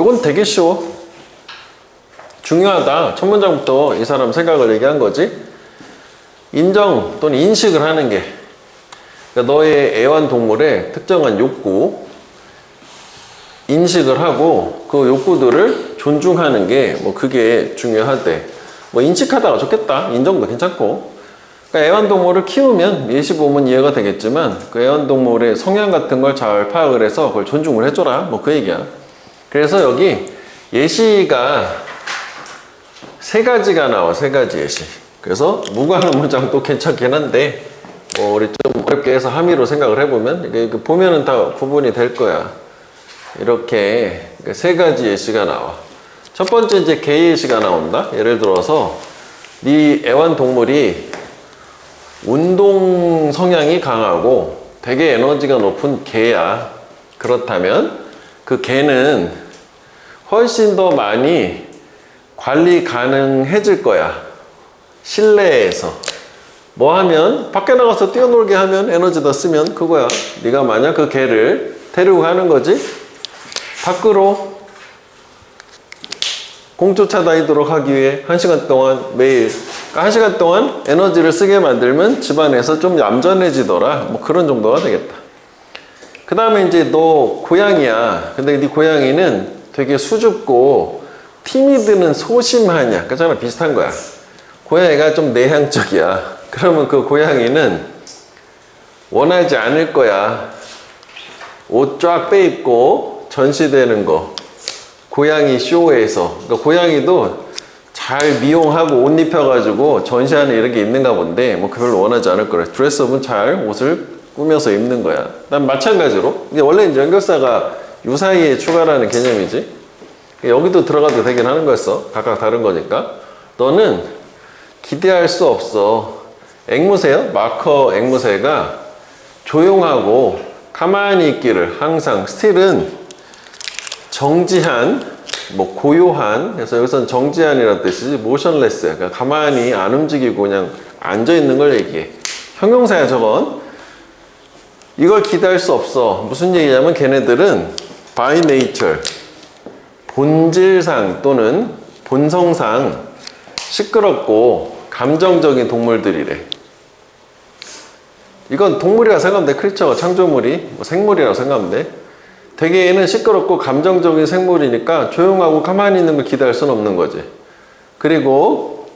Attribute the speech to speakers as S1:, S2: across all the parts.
S1: 이건 되게 쉬워. 중요하다. 첫 문장부터 이 사람 생각을 얘기한 거지. 인정 또는 인식을 하는 게, 그러니까 너의 애완동물의 특정한 욕구 인식을 하고 그 욕구들을 존중하는 게 뭐 그게 중요하대. 뭐 인식하다가 좋겠다. 인정도 괜찮고. 그러니까 애완동물을 키우면 예시 보면 이해가 되겠지만 그 애완동물의 성향 같은 걸 잘 파악을 해서 그걸 존중을 해줘라. 뭐 그 얘기야. 그래서 여기 예시가 세 가지가 나와. 세 가지 예시. 그래서 무관한 문장도 괜찮긴 한데 뭐 우리 좀 어렵게 해서 함의로 생각을 해보면 이게 보면은 다 구분이 될 거야. 이렇게 세 가지 예시가 나와. 첫 번째 이제 개 예시가 나온다. 예를 들어서 네 애완동물이 운동 성향이 강하고 되게 에너지가 높은 개야. 그렇다면 그 개는 훨씬 더 많이 관리 가능해질 거야. 실내에서 뭐 하면 밖에 나가서 뛰어놀게 하면 에너지 더 쓰면 그거야. 네가 만약 그 개를 데리고 가는 거지, 밖으로 공조 차다니도록 하기 위해 1시간 동안 매일, 그러니까 1시간 동안 에너지를 쓰게 만들면 집안에서 좀 얌전해지더라. 뭐 그런 정도가 되겠다. 그 다음에 이제 너 고양이야. 근데 네 고양이는 되게 수줍고 티미드는 소심하냐. 그잖아. 비슷한 거야. 고양이가 좀 내향적이야. 그러면 그 고양이는 원하지 않을 거야. 옷 쫙 빼입고 전시되는 거. 고양이 쇼에서. 그러니까 고양이도 잘 미용하고 옷 입혀가지고 전시하는 이런 게 있는가 본데 뭐 별로 원하지 않을 거래. 드레스업은 잘 옷을 꾸며서 입는 거야. 난 마찬가지로. 이게 원래 이제 연결사가 유사이에 추가라는 개념이지. 여기도 들어가도 되긴 하는 거였어. 각각 다른 거니까. 너는 기대할 수 없어. 앵무새요? 마커 앵무새가 조용하고 가만히 있기를 항상. 스틸은 정지한, 뭐 고요한, 그래서 여기서는 정지한이라는 뜻이지, 모션레스, 그러니까 가만히 안 움직이고 그냥 앉아 있는 걸 얘기해. 형용사야 저건. 이걸 기대할 수 없어. 무슨 얘기냐면 걔네들은 by nature, 본질상 또는 본성상 시끄럽고 감정적인 동물들이래. 이건 동물이라 생각하면 돼. 크리처가 창조물이 뭐 생물이라고 생각하면 돼. 되게 얘는 시끄럽고 감정적인 생물이니까 조용하고 가만히 있는 걸 기대할 수는 없는 거지. 그리고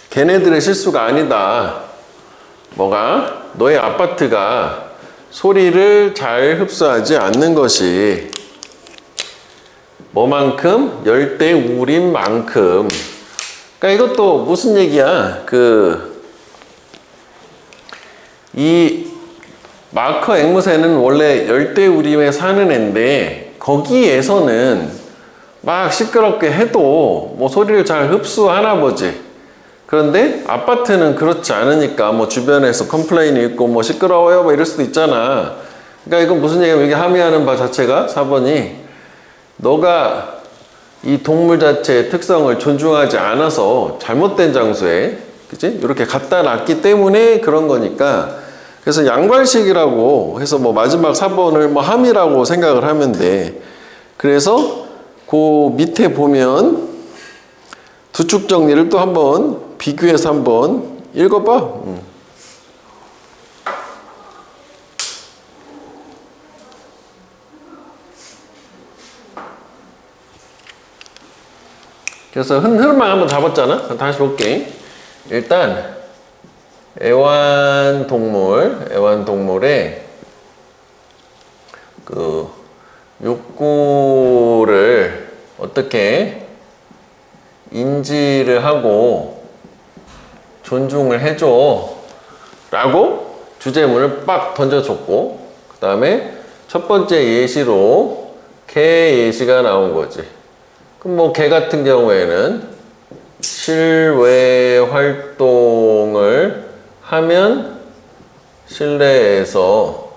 S1: 걔네들의 실수가 아니다. 뭐가? 너의 아파트가 소리를 잘 흡수하지 않는 것이 뭐만큼? 열대우림 만큼. 그러니까 이것도 무슨 얘기야? 이 마커 앵무새는 원래 열대우림에 사는 애인데 거기에서는 막 시끄럽게 해도 뭐 소리를 잘 흡수하나 보지. 그런데 아파트는 그렇지 않으니까 뭐 주변에서 컴플레인이 있고 뭐 시끄러워요 뭐 이럴 수도 있잖아. 그러니까 이건 무슨 얘기냐면 이게 함의하는 바 자체가 4번이 너가 이 동물 자체의 특성을 존중하지 않아서 잘못된 장소에, 그치? 이렇게 갖다 놨기 때문에 그런 거니까. 그래서 양발식이라고 해서 뭐 마지막 4번을 뭐 함이라고 생각을 하면 돼. 그래서 그 밑에 보면 두 축 정리를 또 한번 비교해서 한번 읽어봐. 그래서 흐름만 한번 잡았잖아. 다시 볼게. 일단 애완동물의 그 욕구를 어떻게 인지를 하고 존중을 해줘 라고 주제문을 빡 던져줬고, 그 다음에 첫 번째 예시로 개 예시가 나온 거지. 그럼 뭐 개 같은 경우에는 실외 활동을 하면 실내에서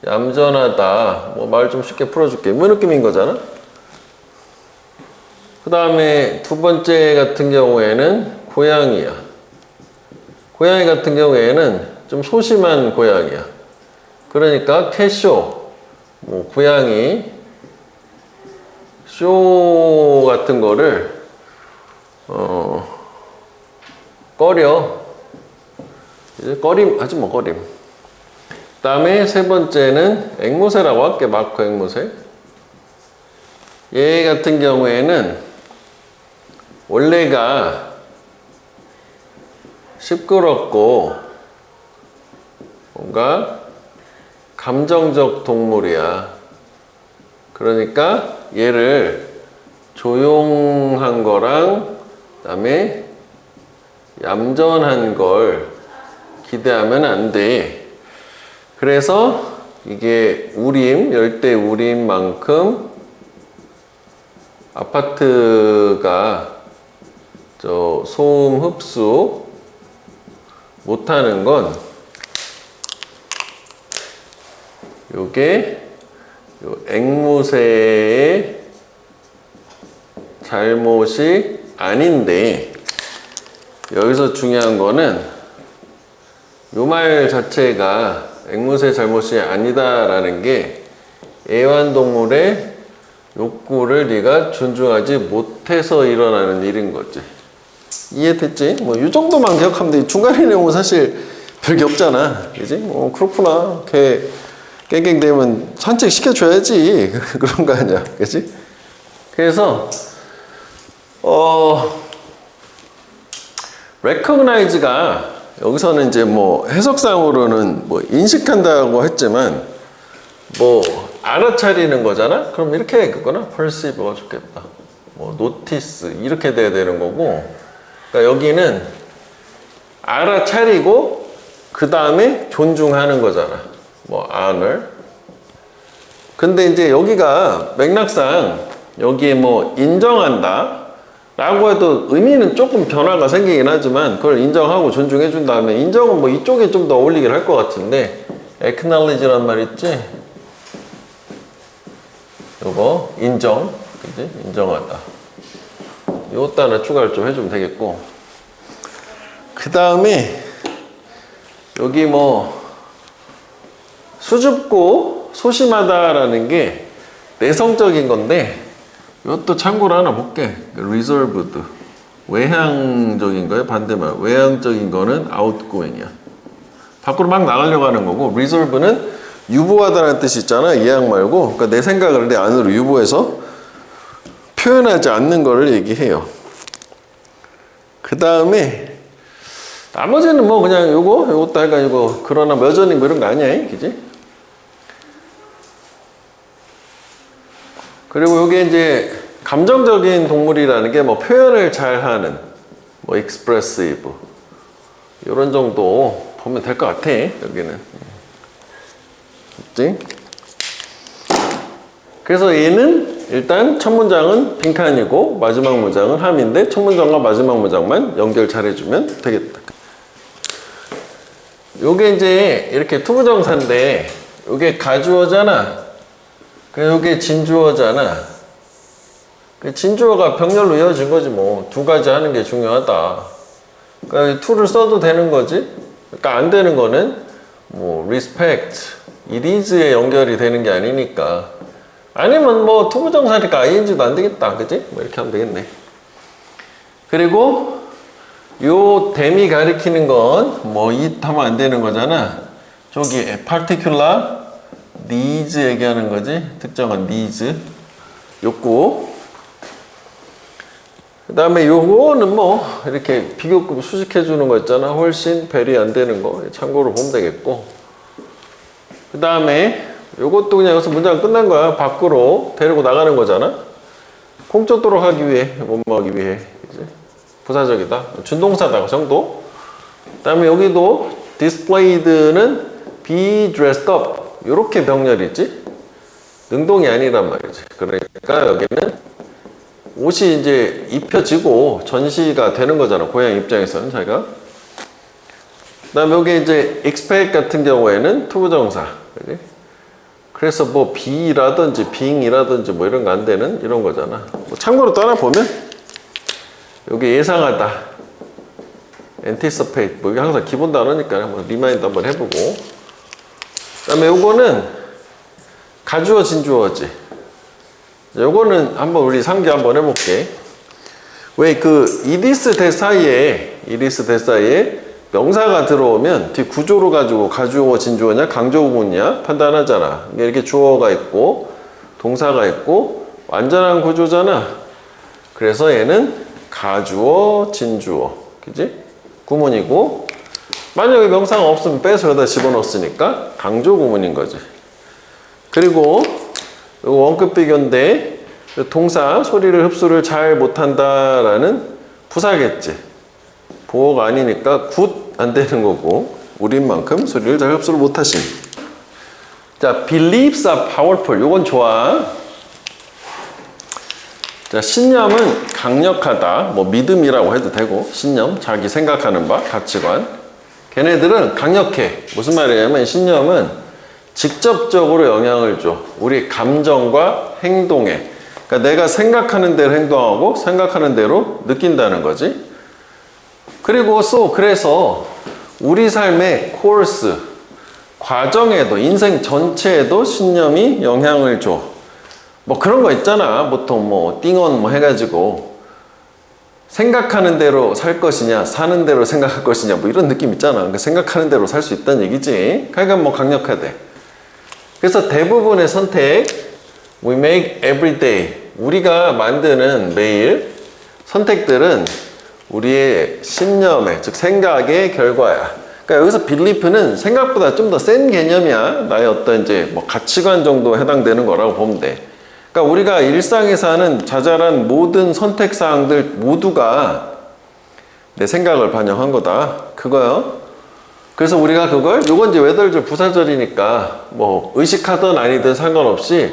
S1: 얌전하다. 뭐 말 좀 쉽게 풀어줄게. 뭐 느낌인 거잖아. 그 다음에 두 번째 같은 경우에는 고양이야. 고양이 같은 경우에는 좀 소심한 고양이야. 그러니까 캐쇼, 뭐 고양이 쇼 같은 거를 꺼려. 이제 꺼림 하지 뭐 꺼림. 그다음에 세 번째는 앵무새라고 할게. 마커 앵무새. 얘 같은 경우에는 원래가 시끄럽고 뭔가 감정적 동물이야. 그러니까 얘를 조용한 거랑 그다음에 얌전한 걸 기대하면 안 돼. 그래서 이게 우림, 열대 우림만큼 아파트가 저 소음 흡수 못하는 건 요게 요 앵무새의 잘못이 아닌데, 여기서 중요한 거는 요 말 자체가 앵무새 잘못이 아니다라는 게 애완동물의 욕구를 네가 존중하지 못해서 일어나는 일인 거지. 이해됐지? 뭐 이 정도만 기억하면 돼. 중간의 내용은 사실 별게 없잖아. 그지? 그렇구나. 걔 깽깽대면 산책 시켜줘야지. 그런 거 아니야. 그지? 그래서 recognize가 여기서는 이제 뭐 해석상으로는 뭐 인식한다고 했지만 뭐 알아차리는 거잖아? 그럼 이렇게 했겠구나. perceive가 좋겠다. 뭐 notice 이렇게 돼야 되는 거고, 그러니까 여기는 알아차리고 그 다음에 존중하는 거잖아. 뭐 honor. 근데 이제 여기가 맥락상 여기에 뭐 인정한다 라고 해도 의미는 조금 변화가 생기긴 하지만 그걸 인정하고 존중해 준 다음에, 인정은 뭐 이쪽에 좀 더 어울리긴 할 것 같은데, acknowledge란 말 있지? 요거 인정, 그지? 인정하다. 요것도 하나 추가를 좀 해주면 되겠고, 그 다음에 여기 뭐 수줍고 소심하다라는 게 내성적인 건데, 이것도 참고로 하나 볼게. reserved 외향적인 거예요. 반대말 외향적인 거는 outgoing이야. 밖으로 막 나가려고 하는 거고, reserve는 유보하다라는 뜻이 있잖아. 예약 말고. 그러니까 내 생각을 내 안으로 유보해서 표현하지 않는 거를 얘기해요. 그 다음에 나머지는 뭐 그냥 요것도 해가지고 그러나 여전히 뭐 이런 거 아니야. 그지? 그리고 요게 이제 감정적인 동물이라는 게 뭐 표현을 잘하는 뭐 expressive 이런 정도 보면 될 것 같아. 여기는. 그치? 그래서 얘는 일단 첫 문장은 빈칸이고 마지막 문장은 함인데, 첫 문장과 마지막 문장만 연결 잘 해주면 되겠다. 요게 이제 이렇게 투부정사인데 요게 가주어잖아. 요게 진주어잖아. 진주어가 병렬로 이어진 거지 뭐. 두 가지 하는 게 중요하다. 그러니까 to를 써도 되는 거지. 그러니까 안 되는 거는 뭐 respect, it is에 연결이 되는 게 아니니까. 아니면 뭐 투부정사니까 ing도 안 되겠다. 그지? 뭐 이렇게 하면 되겠네. 그리고 요 댐이 가리키는 건 뭐 it 하면 안 되는 거잖아. 저기 particular needs 얘기하는 거지. 특정한 needs, 욕구. 그 다음에 요거는 뭐 이렇게 비교급 수식해 주는 거 있잖아. 훨씬 배리 안 되는 거 참고로 보면 되겠고, 그 다음에 요것도 그냥 여기서 문장 끝난 거야. 밖으로 데리고 나가는 거잖아. 공쫓도록 하기 위해, 못하기 위해. 이제 부사적이다. 준동사다 정도. 그 다음에 여기도 displayed는 be dressed up 요렇게 병렬이지 능동이 아니란 말이지. 그러니까 여기는 옷이 이제 입혀지고 전시가 되는 거잖아. 고양 입장에서는 자기가. 그 다음에 여기 이제 expect 같은 경우에는 투부정사. 그지? 그래서 뭐 be라든지 being이라든지 뭐 이런 거 안 되는 이런 거잖아. 뭐 참고로 또 하나 보면 여기 예상하다, anticipate 뭐 이게 항상 기본 단어니까 한번 리마인드 한번 해보고. 그 다음에 요거는 가주어 진주어지. 요거는 한번 우리 상기 한번 해볼게. 왜 이디스 대 사이에 명사가 들어오면 뒤 구조로 가지고 가주어, 진주어냐, 강조 구문이냐 판단하잖아. 이렇게 주어가 있고 동사가 있고 완전한 구조잖아. 그래서 얘는 가주어, 진주어, 그지? 구문이고 만약에 명사가 없으면 빼서 여기다 집어넣었으니까 강조 구문인 거지. 그리고 이거 원급 비교인데 동사 소리를 흡수를 잘 못한다라는 부사겠지. 보어가 아니니까 굿 안 되는 거고 우린만큼 소리를 잘 흡수를 못하신. 자, believes are powerful. 요건 좋아. 자, 신념은 강력하다. 뭐 믿음이라고 해도 되고 신념, 자기 생각하는 바, 가치관. 걔네들은 강력해. 무슨 말이냐면 신념은 직접적으로 영향을 줘. 우리 감정과 행동에. 그러니까 내가 생각하는 대로 행동하고 생각하는 대로 느낀다는 거지. 그리고 그래서 우리 삶의 코र्스, 과정에도 인생 전체에도 신념이 영향을 줘. 뭐 그런 거 있잖아. 보통 뭐 띵언 뭐 해가지고 생각하는 대로 살 것이냐 사는 대로 생각할 것이냐 뭐 이런 느낌 있잖아. 그러니까 생각하는 대로 살 수 있다는 얘기지. 그러니까 뭐 강력하대. 그래서 대부분의 선택 we make every day, 우리가 만드는 매일 선택들은 우리의 신념의, 즉 생각의 결과야. 그러니까 여기서 belief는 생각보다 좀 더 센 개념이야. 나의 어떤 이제 뭐 가치관 정도 해당되는 거라고 보면 돼. 그러니까 우리가 일상에서 하는 자잘한 모든 선택 사항들 모두가 내 생각을 반영한 거다. 그거요. 그래서 우리가 그걸, 요건 이제 외덜절 부사절이니까 뭐 의식하든 아니든 상관없이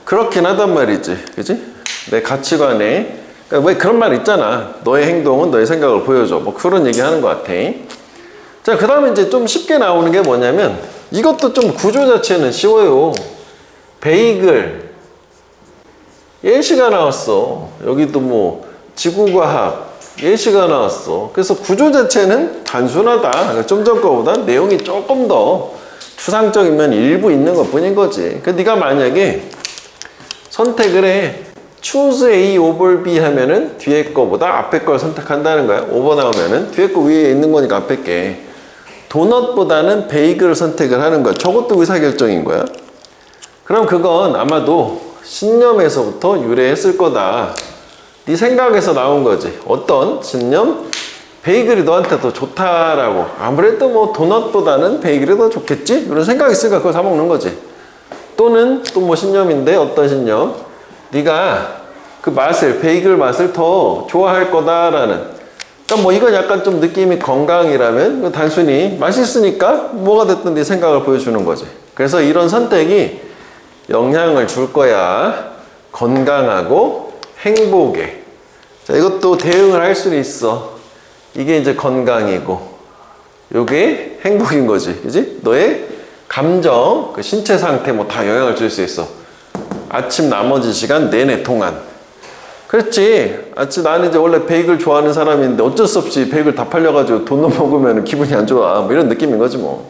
S1: 그렇긴 하단 말이지. 그지? 내 가치관에. 그러니까 왜 그런 말 있잖아. 너의 행동은 너의 생각을 보여줘. 뭐 그런 얘기 하는 것 같아. 자, 그 다음에 이제 좀 쉽게 나오는 게 뭐냐면 이것도 좀 구조 자체는 쉬워요. 베이글. 예시가 나왔어. 여기도 뭐 지구과학. 예시가 나왔어. 그래서 구조 자체는 단순하다. 좀 전 거보다 내용이 조금 더 추상적인 면이 일부 있는 것 뿐인 거지. 그 네가 만약에 선택을 해. choose A over B 하면은 뒤에 거보다 앞에 걸 선택한다는 거야. over 나오면은 뒤에 거 위에 있는 거니까 앞에 게. 도넛보다는 베이글을 선택을 하는 거야. 저것도 의사결정인 거야. 그럼 그건 아마도 신념에서부터 유래했을 거다. 네 생각에서 나온 거지. 어떤 신념? 베이글이 너한테 더 좋다라고. 아무래도 뭐 도넛보다는 베이글이 더 좋겠지? 이런 생각이 있으니까 그걸 사 먹는 거지. 또는 또 뭐 신념인데 어떤 신념? 네가 그 맛을, 베이글 맛을 더 좋아할 거다라는. 그러니까 뭐 이건 약간 좀 느낌이 건강이라면 단순히 맛있으니까 뭐가 됐든 네 생각을 보여주는 거지. 그래서 이런 선택이 영향을 줄 거야. 건강하고 행복에. 자, 이것도 대응을 할 수는 있어. 이게 이제 건강이고 요게 행복인 거지. 그지? 너의 감정, 그 신체 상태 뭐 다 영향을 줄 수 있어. 아침 나머지 시간 내내 동안. 그렇지. 아침 나는 이제 원래 베이글 좋아하는 사람인데 어쩔 수 없이 베이글 다 팔려가지고 돈 먹으면 기분이 안 좋아. 뭐 이런 느낌인 거지 뭐.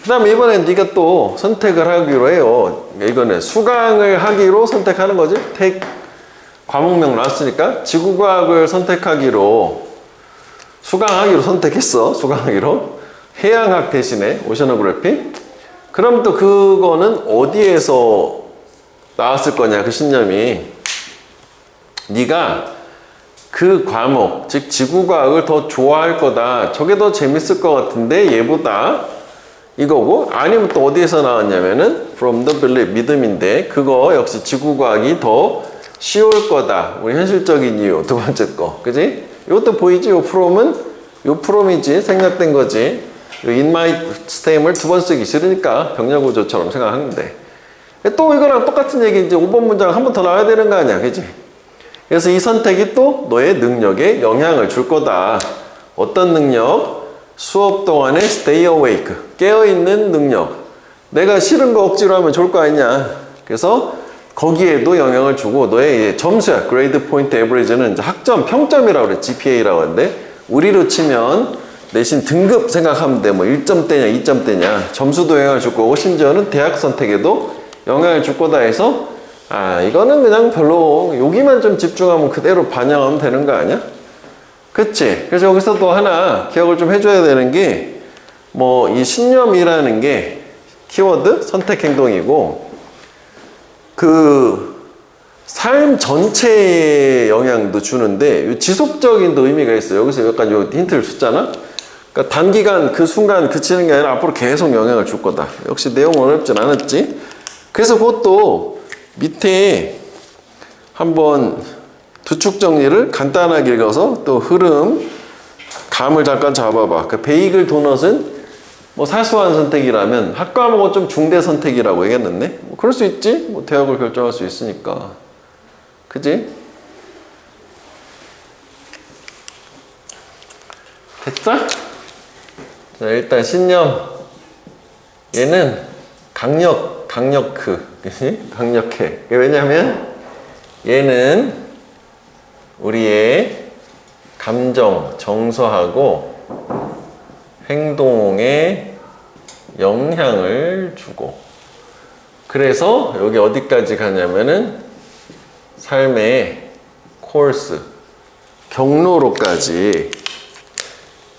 S1: 그 다음에 이번엔 네가 또 선택을 하기로 해요. 이거는 수강을 하기로 선택하는 거지. 과목명 나왔으니까 지구과학을 선택하기로, 수강하기로 선택했어. 수강하기로. 해양학 대신에 오셔너그래피. 그럼 또 그거는 어디에서 나왔을 거냐, 그 신념이. 네가 그 과목, 즉 지구과학을 더 좋아할 거다. 저게 더 재밌을 것 같은데 얘보다, 이거고. 아니면 또 어디에서 나왔냐면은 from the belief, 믿음인데 그거 역시 지구과학이 더 쉬울 거다. 우리 현실적인 이유 두 번째 거, 그지? 이것도 보이지? 요 from이지. 생략된 거지. 요 in my stem을 두 번 쓰기 싫으니까 병렬구조처럼 생각하는데, 또 이거랑 똑같은 얘기 이제 5번 문장 한 번 더 나와야 되는 거 아니야, 그지? 그래서 이 선택이 또 너의 능력에 영향을 줄 거다. 어떤 능력? 수업 동안에 stay awake, 깨어있는 능력. 내가 싫은 거 억지로 하면 좋을 거 아니냐. 그래서 거기에도 영향을 주고 너의 점수야. grade point average는 이제 학점, 평점이라고 그래. GPA라고 하는데 우리로 치면 내신 등급 생각하면 돼. 뭐 1점대냐 2점대냐 점수도 영향을 줄 거고 심지어는 대학 선택에도 영향을 줄 거다 해서 아, 이거는 그냥 별로 여기만 좀 집중하면 그대로 반영하면 되는 거 아니야? 그치? 그래서 여기서 또 하나 기억을 좀 해줘야 되는 게 뭐 이 신념이라는 게 키워드 선택 행동이고 그 삶 전체에 영향도 주는데 지속적인 또 의미가 있어요. 여기서 약간 요 힌트를 줬잖아. 그러니까 단기간 그 순간 그치는 게 아니라 앞으로 계속 영향을 줄 거다. 역시 내용 어렵진 않았지. 그래서 그것도 밑에 한번 두 축 정리를 간단하게 읽어서 또 흐름 감을 잠깐 잡아봐. 그 베이글 도넛은 뭐 사소한 선택이라면 학과 과목은 좀 중대 선택이라고 얘기했는데 뭐 그럴 수 있지. 뭐 대학을 결정할 수 있으니까. 그지? 됐어? 자, 일단 신념. 얘는 강력해. 왜냐면 얘는 우리의 감정, 정서하고 행동에 영향을 주고 그래서 여기 어디까지 가냐면은 삶의 코र्스, 경로로까지.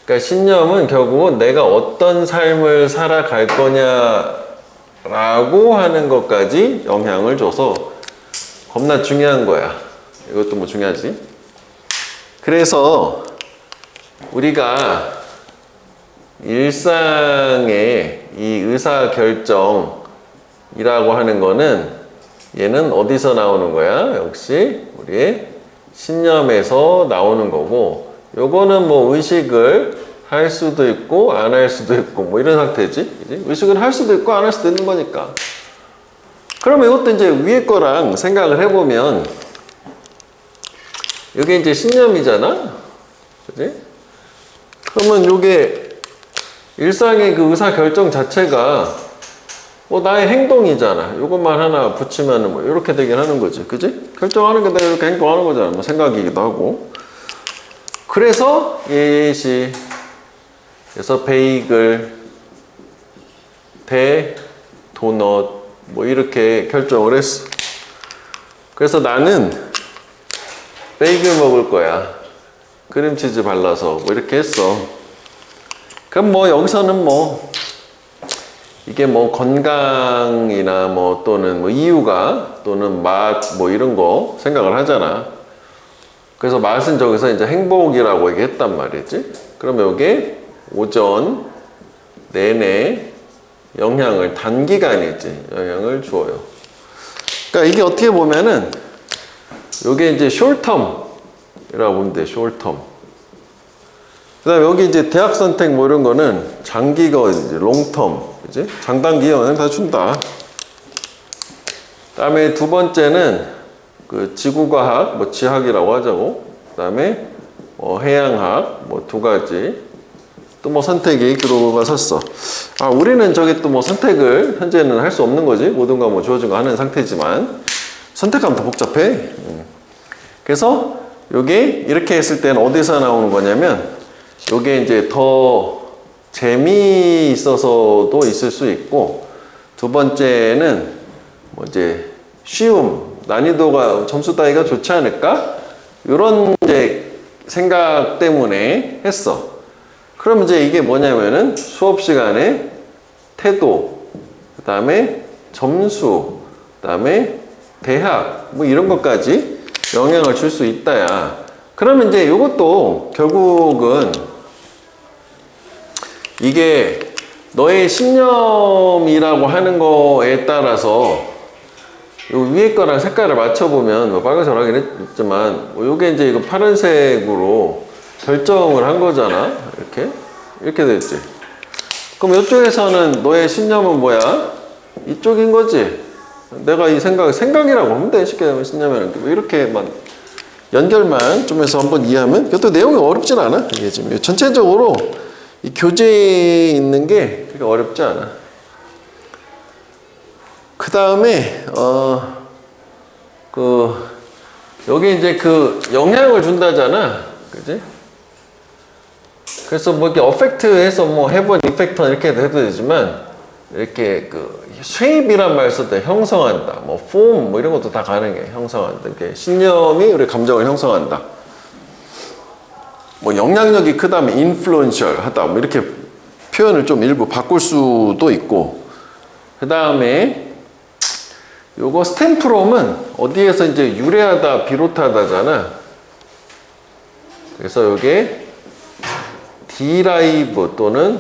S1: 그러니까 신념은 결국은 내가 어떤 삶을 살아갈 거냐라고 하는 것까지 영향을 줘서 겁나 중요한 거야. 이것도 뭐 중요하지. 그래서 우리가 일상의 이 의사결정이라고 하는 거는 얘는 어디서 나오는 거야? 역시 우리의 신념에서 나오는 거고 요거는 뭐 의식을 할 수도 있고 안 할 수도 있고 뭐 이런 상태지. 그치? 의식을 할 수도 있고 안 할 수도 있는 거니까. 그러면 이것도 이제 위에 거랑 생각을 해보면 이게 이제 신념이잖아. 그치? 그러면 요게 일상의 그 의사결정 자체가 뭐 나의 행동이잖아. 요것만 하나 붙이면은 뭐 이렇게 되긴 하는 거지. 그지? 결정하는 게 내가 이렇게 행동하는 거잖아. 뭐 생각이기도 하고. 그래서 예시 그래서 베이글 대 도넛 뭐 이렇게 결정을 했어. 그래서 나는 베이글 먹을 거야. 크림치즈 발라서 뭐 이렇게 했어. 그럼 뭐 여기서는 뭐 이게 뭐 건강이나 뭐 또는 뭐 이유가 또는 맛 뭐 이런 거 생각을 하잖아. 그래서 맛은 저기서 이제 행복이라고 얘기했단 말이지. 그러면 이게 오전 내내 영향을 단기간이지 영향을 주어요. 그러니까 이게 어떻게 보면은 이게 이제 숄텀이라고 보면 돼. 숄텀. 그 다음에 여기 이제 대학 선택 뭐 이런 거는 장기가 이제 롱텀. 그지? 장단기 영향 다 준다. 그 다음에 두 번째는 그 지구과학, 뭐 지학이라고 하자고. 그 다음에 뭐 해양학, 뭐 두 가지. 또 뭐 선택이 들어가 섰어. 아, 우리는 저기 또 뭐 선택을 현재는 할 수 없는 거지. 모든 과목 주어진 거 하는 상태지만. 선택하면 더 복잡해. 그래서 요게 이렇게 했을 때는 어디서 나오는 거냐면 요게 이제 더 재미있어서도 있을 수 있고 두 번째는 뭐 이제 쉬움, 난이도가 점수 따기가 좋지 않을까? 이런 이제 생각 때문에 했어. 그럼 이제 이게 뭐냐면은 수업 시간에 태도, 그 다음에 점수, 그 다음에 대학 뭐 이런 것까지 영향을 줄 수 있다야. 그러면 이제 이것도 결국은 이게 너의 신념이라고 하는 거에 따라서 요 위에 거랑 색깔을 맞춰보면 뭐 빨간색으로 하긴 했지만 뭐 요게 이제 이거 파란색으로 결정을 한 거잖아. 이렇게 됐지. 그럼 이쪽에서는 너의 신념은 뭐야? 이쪽인 거지. 내가 이 생각이라고 하면 돼. 쉽게 하면 신념이라는 게. 이렇게만 연결만 좀 해서 한번 이해하면 그것도 내용이 어렵진 않아. 이게 지금 전체적으로 이 교재에 있는 게 그렇게 어렵지 않아. 그 다음에 여기 이제 그 영향을 준다잖아. 그지? 그래서 뭐 이렇게 어펙트해서 뭐 해본 이펙터 이렇게 해도 되지만 이렇게 그 쉐입이란 말 쓸 때 형성한다, 뭐 폼, 뭐 이런 것도 다 가능해. 형성한다. 이렇게 신념이 우리 감정을 형성한다. 뭐 영향력이 크다면 influential 하다, 뭐 이렇게 표현을 좀 일부 바꿀 수도 있고. 그 다음에 요거 스탬프롬은 어디에서 이제 유래하다, 비롯하다잖아. 그래서 요게 derive 또는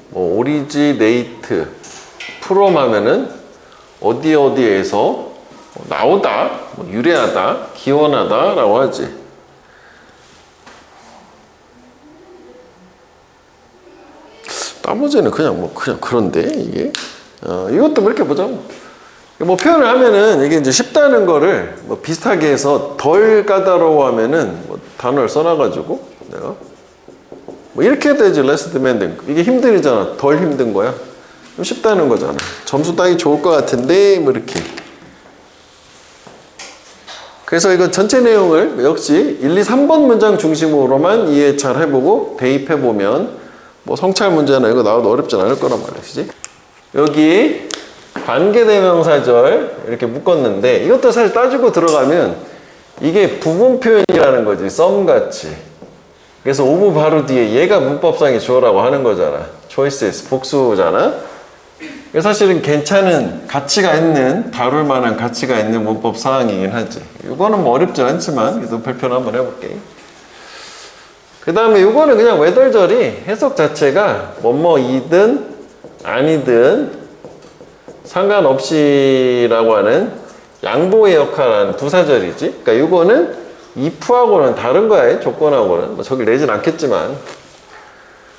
S1: 뭐 originate 프롬 하면은 어디에서 나오다, 뭐 유래하다, 기원하다 라고 하지. 나머지는 그냥 그런데 이게 이것도 뭐 이렇게 보자. 뭐 표현을 하면은 이게 이제 쉽다는 거를 뭐 비슷하게 해서 덜 까다로워하면은 뭐 단어를 써놔가지고 내가 뭐 이렇게 되지. less demanding. 이게 힘들잖아. 덜 힘든 거야. 좀 쉽다는 거잖아. 점수 따기 좋을 것 같은데 뭐 이렇게. 그래서 이거 전체 내용을 역시 1, 2, 3번 문장 중심으로만 이해 잘 해보고 대입해보면 뭐 성찰 문제나 이거 나와도 어렵지 않을 거란 말이야. 그지? 여기 관계대명사절 이렇게 묶었는데 이것도 사실 따지고 들어가면 이게 부분 표현이라는 거지. 썸같이. 그래서 오브 바로 뒤에 얘가 문법상의 주어라고 하는 거잖아. choices 복수잖아. 그래서 사실은 괜찮은 가치가 있는, 다룰 만한 가치가 있는 문법 사항이긴 하지. 이거는 뭐 어렵지 않지만 그래도 발표를 한번 해볼게. 그 다음에 이거는 그냥 외덜절이 해석 자체가 뭐뭐이든 아니든 상관없이라고 하는 양보의 역할하는 부사절이지. 그러니까 이거는 if하고는 다른 거야. 조건하고는. 뭐 저길 내진 않겠지만.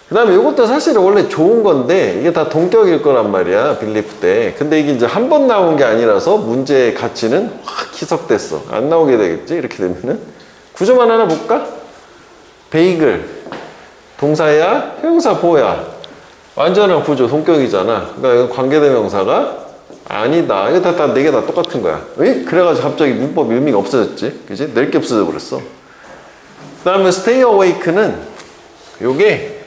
S1: 그 다음에 이것도 사실은 원래 좋은 건데 이게 다 동격일 거란 말이야. 빌리프 때. 근데 이게 이제 한 번 나온 게 아니라서 문제의 가치는 확 희석됐어. 안 나오게 되겠지. 이렇게 되면은. 구조만 하나 볼까? 베이글. 동사야, 형용사 보야. 완전한 구조, 동격이잖아. 그러니까 이거 관계대명사가 아니다. 이거 다 네 개 다 똑같은 거야. 왜? 그래가지고 갑자기 문법 의미가 없어졌지. 그지? 낼 게 없어져 버렸어. 그 다음에 stay awake는 요게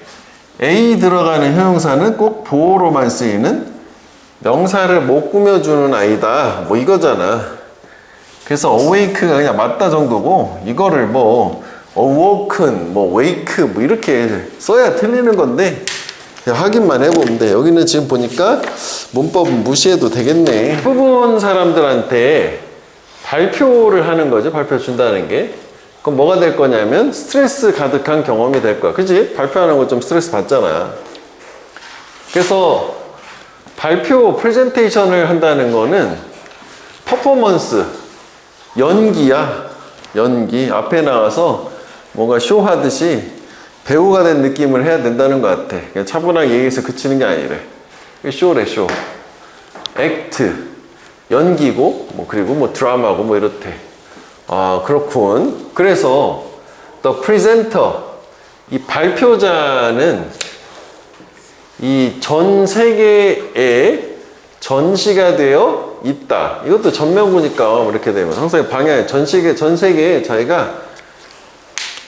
S1: A 들어가는 형용사는 꼭 보호로만 쓰이는 명사를 못 꾸며주는 아이다. 뭐 이거잖아. 그래서 awake가 그냥 맞다 정도고 이거를 뭐 awoken, 뭐 wake 뭐 이렇게 써야 틀리는 건데 확인만 해보면 돼. 여기는 지금 보니까 문법은 무시해도 되겠네. 부분 사람들한테 발표를 하는 거죠. 발표 준다는 게. 그럼 뭐가 될 거냐면 스트레스 가득한 경험이 될 거야. 그치? 발표하는 거 좀 스트레스 받잖아. 그래서 발표 프레젠테이션을 한다는 거는 퍼포먼스, 연기야. 연기. 앞에 나와서 뭔가 쇼하듯이 배우가 된 느낌을 해야 된다는 것 같아. 그냥 차분하게 얘기해서 그치는 게 아니래. 쇼래, 쇼. 액트. 연기고, 뭐, 그리고 뭐 드라마고 뭐 이렇대. 아, 그렇군. 그래서, the presenter. 이 발표자는 이 전 세계에 전시가 되어 있다. 이것도 전명구니까 이렇게 되면 항상 방향에 전 세계에 자기가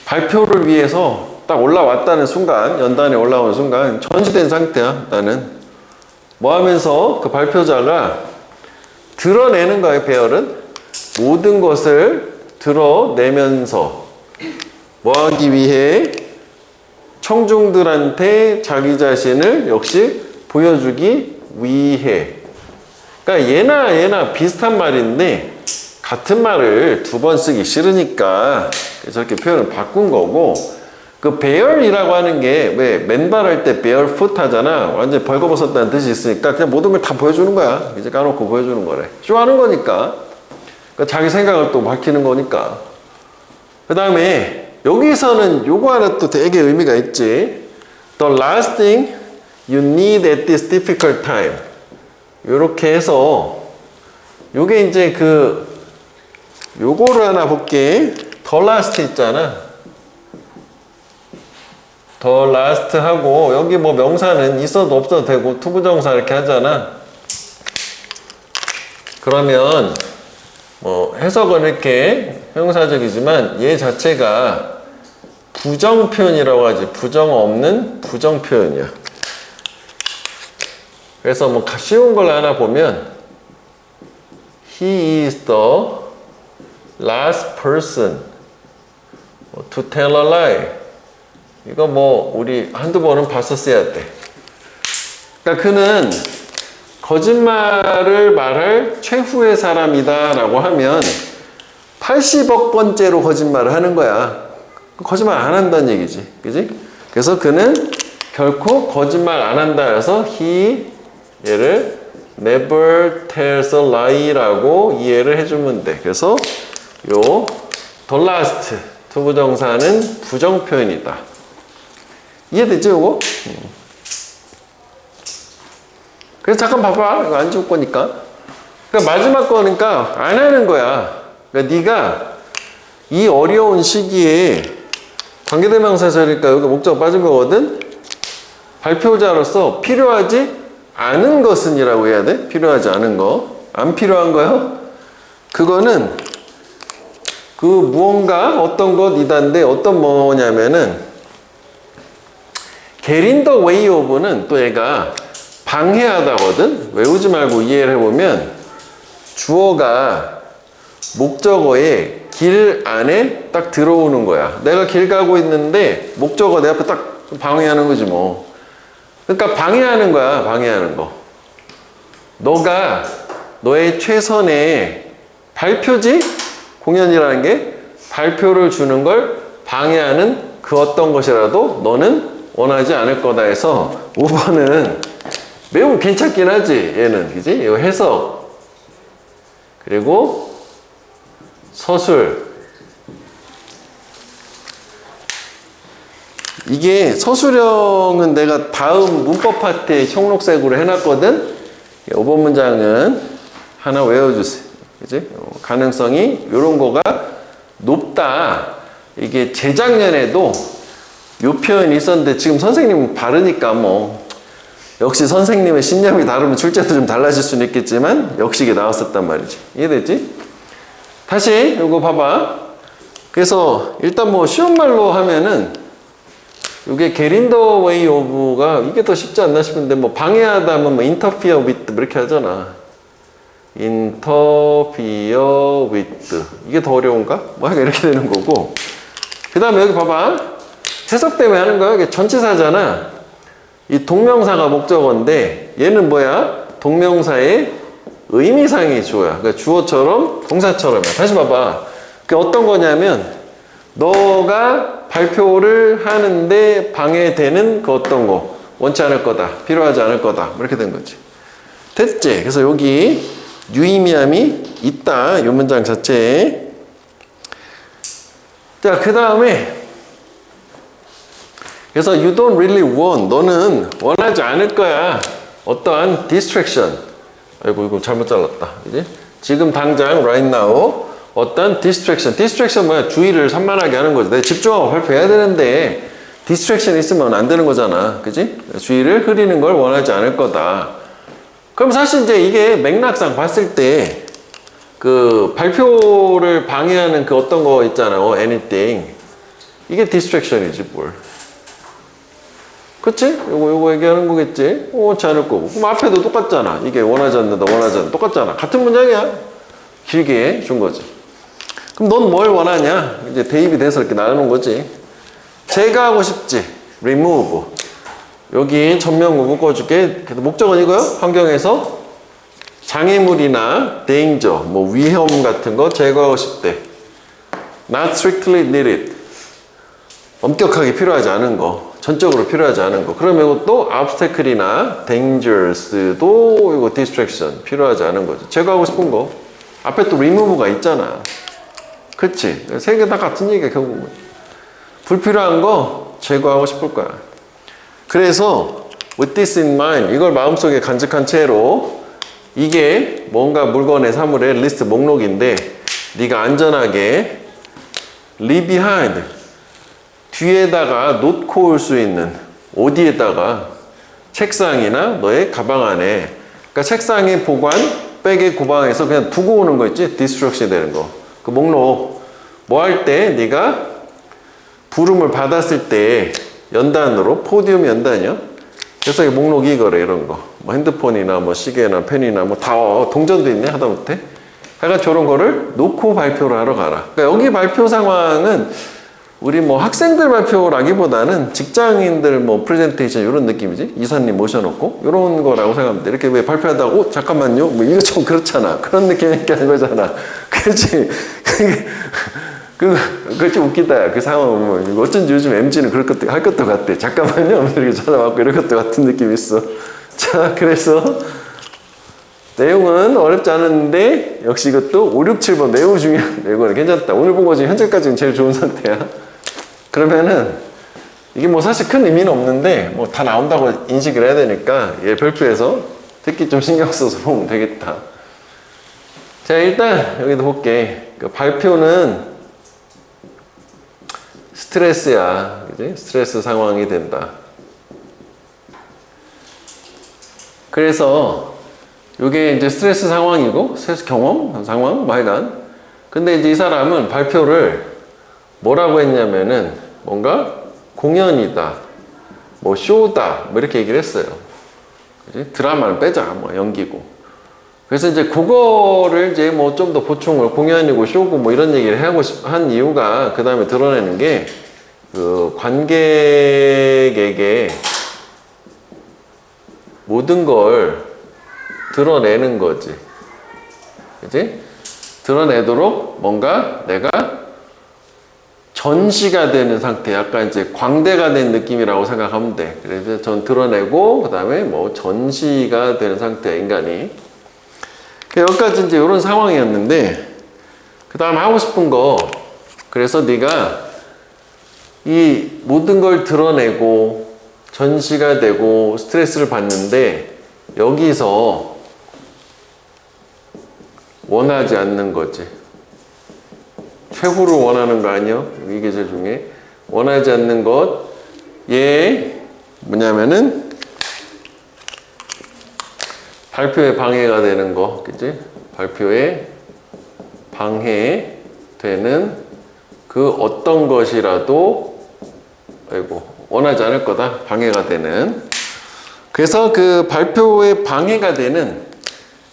S1: 발표를 위해서 딱 올라왔다는 순간, 연단에 올라오는 순간 전시된 상태야. 나는 뭐 하면서 그 발표자가 드러내는 거예요. 배열은 모든 것을 드러내면서 뭐 하기 위해? 청중들한테 자기 자신을 역시 보여주기 위해. 그러니까 얘나 비슷한 말인데 같은 말을 두 번 쓰기 싫으니까 저렇게 표현을 바꾼 거고, 그 배열이라고 하는 게 왜 맨발할 때 barefoot 하잖아. 완전히 벌거벗었다는 뜻이 있으니까 그냥 모든 걸 다 보여주는 거야. 이제 까놓고 보여주는 거래. 쇼하는 거니까. 그러니까 자기 생각을 또 밝히는 거니까. 그 다음에 여기서는 요거 하나 또 되게 의미가 있지. The last thing you need at this difficult time. 요렇게 해서 요게 이제 요거를 하나 볼게. The last 있잖아. The last 하고 여기 뭐 명사는 있어도 없어도 되고 투부정사 이렇게 하잖아. 그러면 뭐 해석은 이렇게 형용사적이지만 얘 자체가 부정 표현이라고 하지. 부정 없는 부정 표현이야. 그래서 뭐 쉬운 걸 하나 보면 He is the last person to tell a lie. 이거 뭐 우리 한두 번은 봤었어야 돼. 그러니까 그는 거짓말을 말할 최후의 사람이다 라고 하면 80억 번째로 거짓말을 하는 거야. 거짓말 안 한다는 얘기지. 그지? 그래서 그는 결코 거짓말 안 한다 해서 he 얘를 never tells a lie 라고 이해를 해주면 돼. 그래서 요 the last 투부정사는 부정 표현이다. 이해되지 요거? 그래서 잠깐 봐봐. 이거 안 좋을 거니까. 그러니까 마지막 거니까 안 하는 거야. 그러니까 네가 이 어려운 시기에 관계대명사절이니까 여기 목적 빠진 거거든. 발표자로서 필요하지 않은 것은 이라고 해야 돼. 필요하지 않은 거. 안 필요한 거요? 그거는 그 무언가 어떤 것이다인데 어떤 뭐냐면은 get in the way of는 또 얘가 방해하다거든. 외우지 말고 이해를 해보면 주어가 목적어에 길 안에 딱 들어오는 거야. 내가 길 가고 있는데 목적어 내 앞에 딱 방해하는 거지 뭐. 그러니까 방해하는 거야. 방해하는 거. 너가 너의 최선의 발표지? 공연이라는 게 발표를 주는 걸 방해하는 그 어떤 것이라도 너는 원하지 않을 거다 해서 5번은 매우 괜찮긴 하지. 얘는 그지? 이거 해석 그리고 서술. 이게 서술형은 내가 다음 문법 파트에 청록색으로 해놨거든. 5번 문장은 하나 외워주세요. 그지? 가능성이 이런 거가 높다. 이게 재작년에도 요 표현이 있었는데 지금 선생님은 바르니까 뭐 역시 선생님의 신념이 다르면 출제도 좀 달라질 수는 있겠지만 역시 이게 나왔었단 말이지. 이해됐지? 다시 이거 봐봐. 그래서 일단 뭐 쉬운 말로 하면은 이게 get in the way of가 이게 더 쉽지 않나 싶은데 뭐 방해하다 하면 뭐 interfere with 이렇게 하잖아. interfere with 이게 더 어려운가? 뭐 이렇게 되는 거고. 그 다음에 여기 봐봐. 해석 때문에 하는 거야. 이게 전치사잖아. 이 동명사가 목적어인데 얘는 뭐야? 동명사의 의미상의 주어야. 그러니까 주어처럼 동사처럼이야. 다시 봐봐. 그게 어떤 거냐면 너가 발표를 하는데 방해되는 그 어떤 거 원치 않을 거다. 필요하지 않을 거다. 이렇게 된 거지. 됐지? 그래서 여기 유의미함이 있다. 이 문장 자체에. 자, 그 다음에 그래서 you don't really want. 너는 원하지 않을 거야. 어떠한 distraction. 아이고 이거 잘못 잘랐다. 그지? 지금 당장 right now 어떤 distraction. distraction 뭐야? 주의를 산만하게 하는 거지. 내가 집중하고 발표해야 되는데 distraction 있으면 안 되는 거잖아. 그지? 주의를 흐리는 걸 원하지 않을 거다. 그럼 사실 이제 이게 맥락상 봤을 때 그 발표를 방해하는 그 어떤 거 있잖아요. anything. 이게 distraction이지 뭘. 그치? 요거 얘기하는 거겠지? 원하지 않을 거고. 그럼 앞에도 똑같잖아. 이게 원하지 않는다, 원하지 않는다. 똑같잖아. 같은 문장이야. 길게 준 거지. 그럼 넌 뭘 원하냐? 이제 대입이 돼서 이렇게 나누는 거지. 제거하고 싶지. remove. 여기 전면구 묶어줄게. 목적은 이거요. 환경에서 장애물이나 danger, 뭐 위험 같은 거 제거하고 싶대. not strictly needed. 엄격하게 필요하지 않은 거. 전적으로 필요하지 않은 거. 그러면 이것도 obstacle이나 dangerous도 이거 distraction 필요하지 않은 거죠. 제거하고 싶은 거. 앞에 또 remove가 있잖아. 그치? 세 개 다 같은 얘기야 결국은. 불필요한 거 제거하고 싶을 거야. 그래서 with this in mind 이걸 마음속에 간직한 채로 이게 뭔가 물건의 사물의 리스트 목록인데 네가 안전하게 leave behind 뒤에다가 놓고 올 수 있는 어디에다가 책상이나 너의 가방 안에 그러니까 책상에 보관 백에 고방에서 그냥 두고 오는 거 있지 디스트럭션 되는 거 그 목록 뭐 할 때 네가 부름을 받았을 때 연단으로 포디움 연단이요 그래서 이 목록이 이거래, 이런 거. 뭐 핸드폰이나 뭐 시계나 펜이나 뭐 다 동전도 있네, 하다못해. 하여간 저런 거를 놓고 발표를 하러 가라. 그러니까 여기 발표 상황은 우리 뭐 학생들 발표라기보다는 직장인들 뭐 프레젠테이션 이런 느낌이지. 이사님 모셔놓고 이런 거라고 생각하면 돼. 이렇게 왜 발표하다가 잠깐만요. 뭐 이거 좀 그렇잖아. 그런 느낌 있게 하는 거잖아. 그렇지. 그거 좀 웃기다. 그 상황 보면 어쩐지 요즘 MZ는 그럴 것도 할 것도 같대. 잠깐만요. 이렇게 전화받고 이럴 것도 같은 느낌이 있어. 자, 그래서 내용은 어렵지 않은데 역시 이것도 5, 6, 7번 매우 중요한 이거는 괜찮다. 오늘 본 거 중에 현재까지는 제일 좋은 상태야. 그러면은 이게 뭐 사실 큰 의미는 없는데 뭐 다 나온다고 인식을 해야 되니까 얘 별표에서 특히 좀 신경 써서 보면 되겠다. 자, 일단 여기도 볼게. 그 발표는 스트레스야. 그지? 스트레스 상황이 된다. 그래서 이게 이제 스트레스 상황이고 스트레스 경험 상황 말간. 근데 이제 이 사람은 발표를 뭐라고 했냐면은 뭔가 공연이다, 뭐 쇼다, 뭐 이렇게 얘기를 했어요. 그지? 드라마를 빼자, 뭐 연기고. 그래서 이제 그거를 이제 뭐 좀 더 보충을 공연이고 쇼고 뭐 이런 얘기를 하고 한 이유가 그 다음에 드러내는 게 그 관객에게 모든 걸 드러내는 거지. 그지? 드러내도록 뭔가 내가 전시가 되는 상태, 약간 이제 광대가 된 느낌이라고 생각하면 돼. 그래서 전 드러내고, 그 다음에 뭐 전시가 되는 상태, 인간이. 여기까지 이제 이런 상황이었는데, 그 다음 하고 싶은 거, 그래서 네가 이 모든 걸 드러내고, 전시가 되고, 스트레스를 받는데, 여기서 원하지 않는 거지. 최후를 원하는 거 아니야? 이 계절 중에 원하지 않는 것, 얘 뭐냐면은 발표에 방해가 되는 거, 그치? 발표에 방해되는 그 어떤 것이라도, 아이고, 원하지 않을 거다. 방해가 되는. 그래서 그 발표에 방해가 되는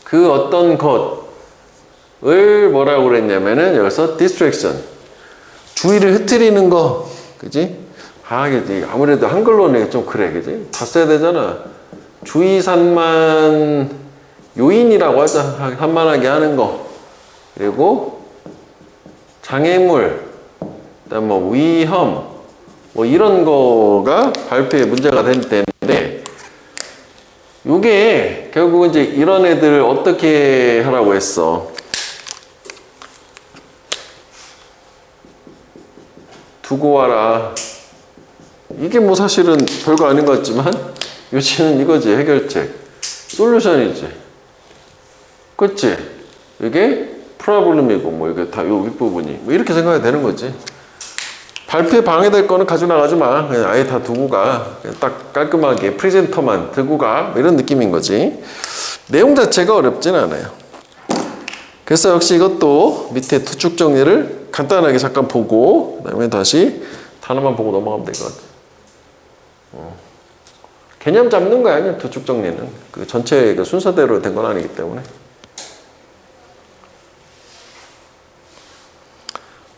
S1: 그 어떤 것을 뭐라고 그랬냐면은 여기서 distraction. 주의를 흐트리는 거. 그지? 아, 그지? 아무래도 한글로는 좀 그래. 그지? 다 써야 되잖아. 주의 산만 요인이라고 하자. 산만하게 하는 거. 그리고 장애물, 그다음 뭐 위험, 뭐 이런 거가 발표에 문제가 되는데, 요게 결국 이제 이런 애들 어떻게 하라고 했어? 두고 와라. 이게 뭐 사실은 별거 아닌 것 같지만 요지는 이거지. 해결책, 솔루션이지. 그치? 이게 프로블럼이고 뭐 이게 다 요 윗부분이 뭐 이렇게 생각이 되는 거지. 발표에 방해될 거는 가지고 나가지 마. 그냥 아예 다 두고 가. 그냥 딱 깔끔하게 프레젠터만 들고 가. 뭐 이런 느낌인 거지. 내용 자체가 어렵진 않아요. 그래서 역시 이것도 밑에 투축 정리를 간단하게 잠깐 보고 그다음에 다시 단어만 보고 넘어가면 될 것 같아. 개념 잡는 거야, 그냥 투축 정리는. 그 전체 그 순서대로 된 건 아니기 때문에.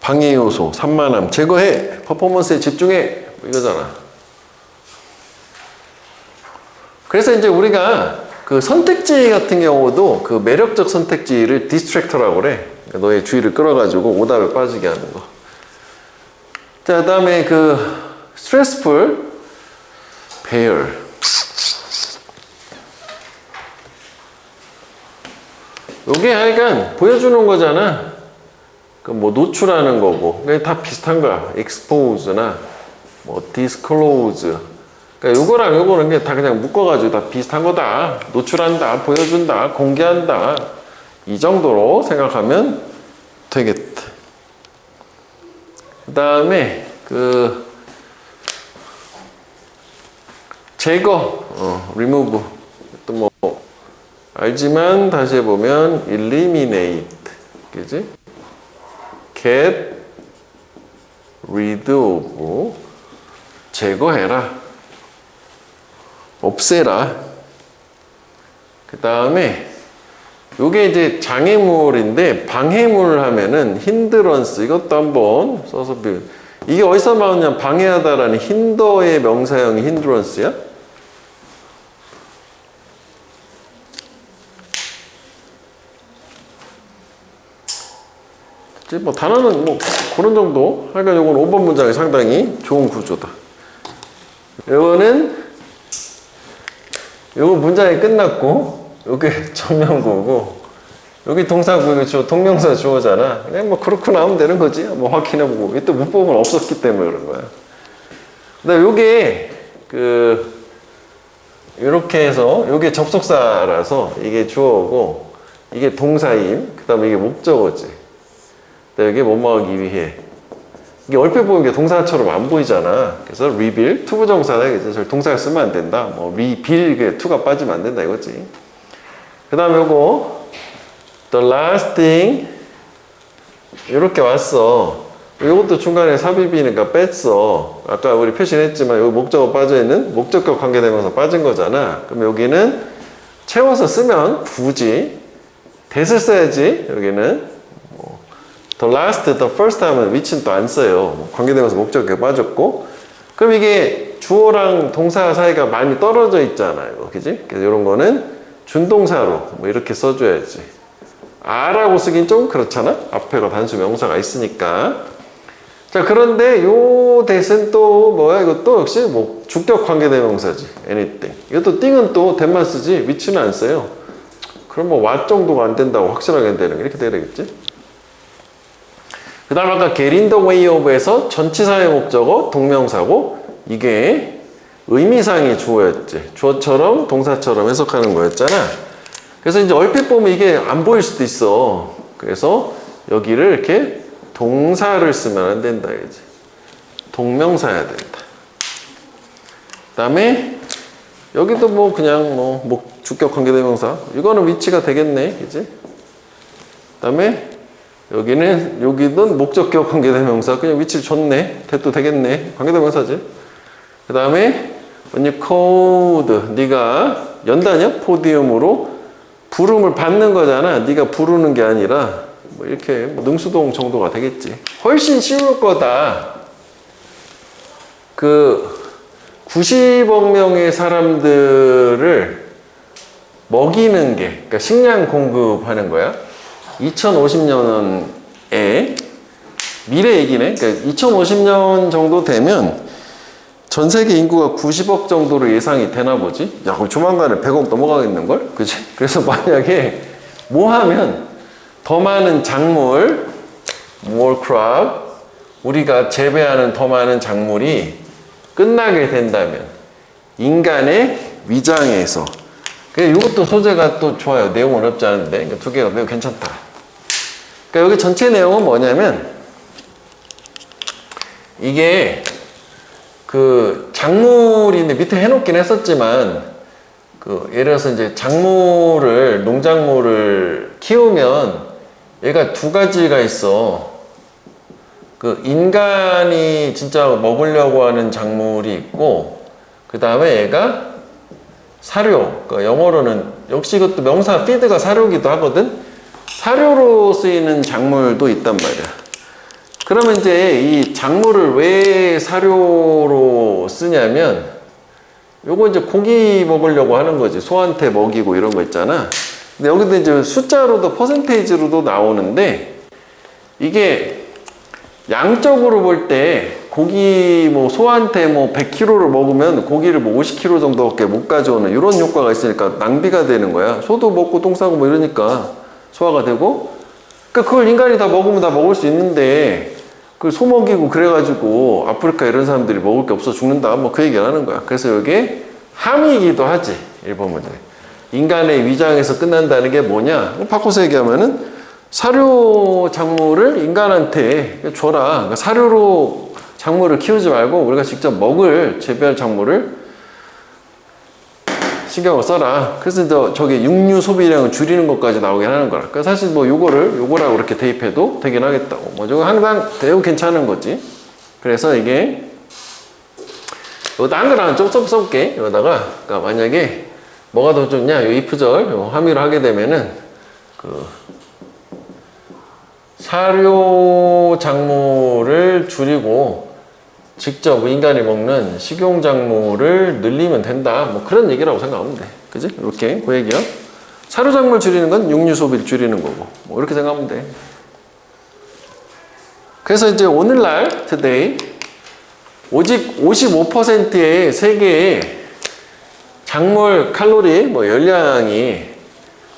S1: 방해 요소, 산만함 제거해, 퍼포먼스에 집중해, 뭐 이거잖아. 그래서 이제 우리가 그 선택지 같은 경우도 그 매력적 선택지를 디스트랙터라고 그래. 그러니까 너의 주의를 끌어가지고 오답에 빠지게 하는 거. 자, 그 다음에 그 스트레스풀 배열. 요게 하여간 보여주는 거잖아. 그 뭐 노출하는 거고, 그게 다 비슷한 거야. expose나 뭐 disclose. 그러니까 요거랑 요거는 그냥 다 그냥 묶어가지고 다 비슷한 거다. 노출한다, 보여준다, 공개한다. 이 정도로 생각하면 되겠다. 그 다음에 그 제거, remove. 또 뭐 알지만 다시 해보면 eliminate, 그지? get rid of, 제거해라. 없애라. 그 다음에 요게 이제 장애물인데 방해물 하면은 힌드런스 이것도 한번 써서 이게 어디서 나오냐 방해하다라는 힌더의 명사형이 힌드런스야? 뭐 단어는 뭐 그런 정도. 하여간 요건 5번 문장이 상당히 좋은 구조다. 요거는 요거 문장이 끝났고 요게 전면구고 여기 동사구 이거 주어 동명사 주어잖아. 그냥 뭐 그렇구나 하면 되는 거지. 뭐 확인해보고 이게 또 문법은 없었기 때문에 그런 거야. 근데 요게 이렇게 해서 요게 접속사라서 이게 주어고 이게 동사임. 그 다음에 이게 목적어지. 이게 뭐뭐 하기 위해. 이게 얼핏 보면 이게 동사처럼 안 보이잖아. 그래서 reveal, 투부정사다. 그래서 동사를 쓰면 안 된다. 뭐 reveal, 그 to가 빠지면 안 된다 이거지. 그 다음에 요거 the last thing 이렇게 왔어. 이것도 중간에 삽입이니까 뺐어. 아까 우리 표시했지만 여기 목적어 빠져있는 목적격 관계되면서 빠진 거잖아. 그럼 여기는 채워서 쓰면 굳이 that을 써야지. 여기는 the last, the first 하면 which는 또 안 써요. 관계되면서 목적격 빠졌고. 그럼 이게 주어랑 동사 사이가 많이 떨어져 있잖아요. 그지? 그래서 이런 거는 준동사로 뭐 이렇게 써줘야지. 아라고 쓰긴 좀 그렇잖아. 앞에가 단수 명사가 있으니까. 자, 그런데 요 that은 또 뭐야? 이것도 역시 뭐 주격 관계대명사지. anything. 이것도 thing은 또 that만 쓰지 which는 안 써요. 그럼 뭐 what 정도가 안 된다고 확실하게 되는 이렇게 돼야 되겠지? 그 다음 아까 get in the way of에서 전치사의 목적어 동명사고 이게 의미상의 주어였지. 주어처럼 동사처럼 해석하는 거였잖아. 그래서 이제 얼핏 보면 이게 안 보일 수도 있어. 그래서 여기를 이렇게 동사를 쓰면 안 된다 이거지. 동명사야 된다. 그 다음에 여기도 뭐 그냥 뭐 주격 관계대명사 이거는 위치가 되겠네. 그지? 그 다음에 여기는 목적격 관계대명사 그냥 위치를 줬네. that도 되겠네. 관계대명사지. 그 다음에 when you called 네가 연다냐? 포디움으로 부름을 받는 거잖아. 네가 부르는 게 아니라 뭐 이렇게 뭐 능수동 정도가 되겠지. 훨씬 쉬울 거다. 90억 명의 사람들을 먹이는 게 그러니까 식량 공급하는 거야. 2050년에 미래 얘기네. 그러니까 2050년 정도 되면 전 세계 인구가 90억 정도로 예상이 되나 보지. 야, 그럼 조만간에 100억 넘어가겠는걸? 그치? 그래서 만약에 뭐 하면 더 많은 작물, more crop, 우리가 재배하는 더 많은 작물이 끝나게 된다면 인간의 위장에서 이것도 소재가 또 좋아요. 내용은 어렵지 않은데 그러니까 두 개가 매우 괜찮다. 그러니까 여기 전체 내용은 뭐냐면 이게 작물인데 밑에 해놓긴 했었지만 예를 들어서 이제 농작물을 키우면 얘가 두 가지가 있어. 인간이 진짜 먹으려고 하는 작물이 있고 그 다음에 얘가 사료, 영어로는 역시 이것도 명사 feed가 사료기도 하거든. 사료로 쓰이는 작물도 있단 말이야. 그러면 이제 이 작물을 왜 사료로 쓰냐면 요거 이제 고기 먹으려고 하는 거지. 소한테 먹이고 이런 거 있잖아. 근데 여기도 이제 숫자로도 퍼센테이지로도 나오는데 이게 양적으로 볼 때 고기 소한테 100kg를 먹으면 고기를 50kg 정도밖에 못 가져오는 이런 효과가 있으니까 낭비가 되는 거야. 소도 먹고 똥 싸고 이러니까 소화가 되고 그러니까 그걸 인간이 다 먹으면 다 먹을 수 있는데 소 먹이고 그래가지고 아프리카 이런 사람들이 먹을 게 없어 죽는다 그 얘기를 하는 거야. 그래서 이게 함의이기도 하지. 일본 문제. 인간의 위장에서 끝난다는 게 뭐냐? 바꿔서 얘기하면은 사료 작물을 인간한테 줘라. 그러니까 사료로 작물을 키우지 말고 우리가 직접 먹을 재배할 작물을 신경을 써라. 그래서 저기 육류 소비량을 줄이는 것까지 나오긴 하는 거라. 그러니까 사실 요거라고 이렇게 대입해도 되긴 하겠다고. 저거 항상 매우 괜찮은 거지. 그래서 이게 여기다 한글 좀 써볼게. 여기다가, 그러니까 만약에 뭐가 더 좋냐, 요 if절, 요 함유를 하게 되면은, 사료 작물을 줄이고, 직접 인간이 먹는 식용 작물을 늘리면 된다. 뭐 그런 얘기라고 생각하면 돼. 그지? 이렇게, 그 얘기야. 사료 작물 줄이는 건 육류 소비를 줄이는 거고. 뭐 이렇게 생각하면 돼. 그래서 이제 오늘날, today, 오직 55%의 세계의 작물 칼로리, 뭐 열량이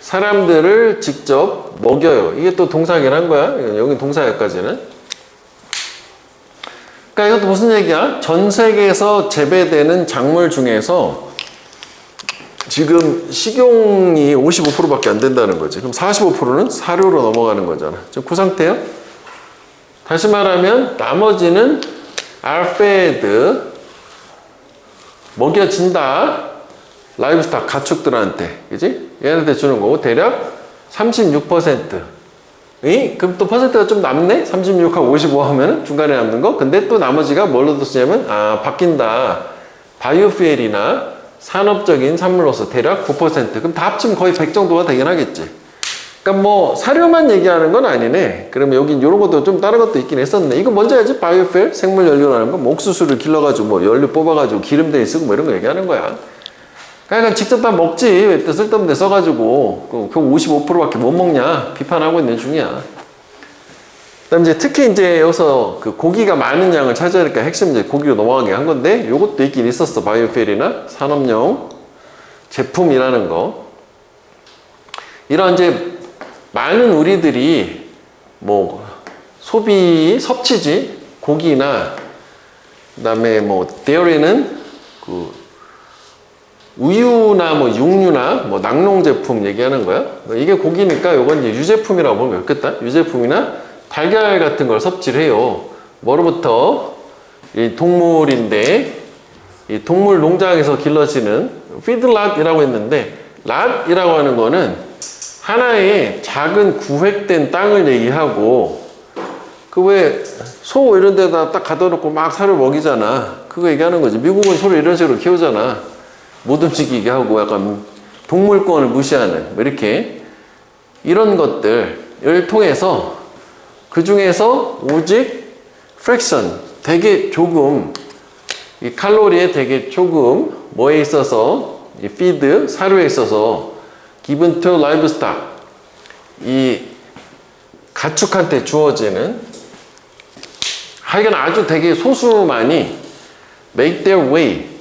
S1: 사람들을 직접 먹여요. 이게 또 동사긴 한 거야. 여기 동사여까지는. 그러니까 이것도 무슨 얘기야? 전 세계에서 재배되는 작물 중에서 지금 식용이 55%밖에 안 된다는 거지. 그럼 45%는 사료로 넘어가는 거잖아. 지금 그 상태야? 다시 말하면 나머지는 are fed, 먹여진다. 라이브스탁, 가축들한테. 그지? 얘한테 주는 거고 대략 36%. 그럼 또 퍼센트가 좀 남네? 36하고 55 하면 중간에 남는 거? 근데 또 나머지가 뭘로 쓰냐면 바뀐다. 바이오퓨엘이나 산업적인 산물로서 대략 9%. 그럼 다 합치면 거의 100 정도가 되긴 하겠지. 그러니까 뭐 사료만 얘기하는 건 아니네. 그러면 여기 이런 것도 좀 다른 것도 있긴 했었네. 이거 뭔지 알지? 바이오퓨엘, 생물 연료라는 거. 뭐 옥수수를 길러가지고 뭐 연료 뽑아가지고 기름대에 쓰고 뭐 이런 거 얘기하는 거야. 그러니까 직접 다 먹지. 왜 또 쓸데없는 데 써가지고 그 55%밖에 못 먹냐 비판하고 있는 중이야. 그다음 이제 특히 이제 여기서 그 고기가 많은 양을 차지하니까 핵심 이제 고기로 넘어가게 한 건데 요것도 있긴 있었어. 바이오퓨엘이나 산업용 제품이라는 거. 이런 이제 많은 우리들이 뭐 섭취지 고기나 그다음에 뭐 데어리는 그 우유나 뭐 육류나 뭐 낙농 제품 얘기하는 거야. 이게 고기니까 요건 이제 유제품이라고 보면 좋겠다. 유제품이나 달걀 같은 걸 섭취를 해요. 뭐로부터? 이 동물인데 이 동물 농장에서 길러지는 피드랏이라고 했는데 랏이라고 하는 거는 하나의 작은 구획된 땅을 얘기하고 그 왜 소 이런 데다 딱 가둬놓고 막 사료 먹이잖아. 그거 얘기하는 거지. 미국은 소를 이런 식으로 키우잖아. 못 움직이게 하고 약간 동물권을 무시하는 뭐 이렇게 이런 것들을 통해서 그 중에서 오직 프랙션 되게 조금 이 칼로리에 되게 조금 뭐에 있어서 이 피드 사료에 있어서 given to livestock 이 가축한테 주어지는 하여간 아주 되게 소수만이 make their way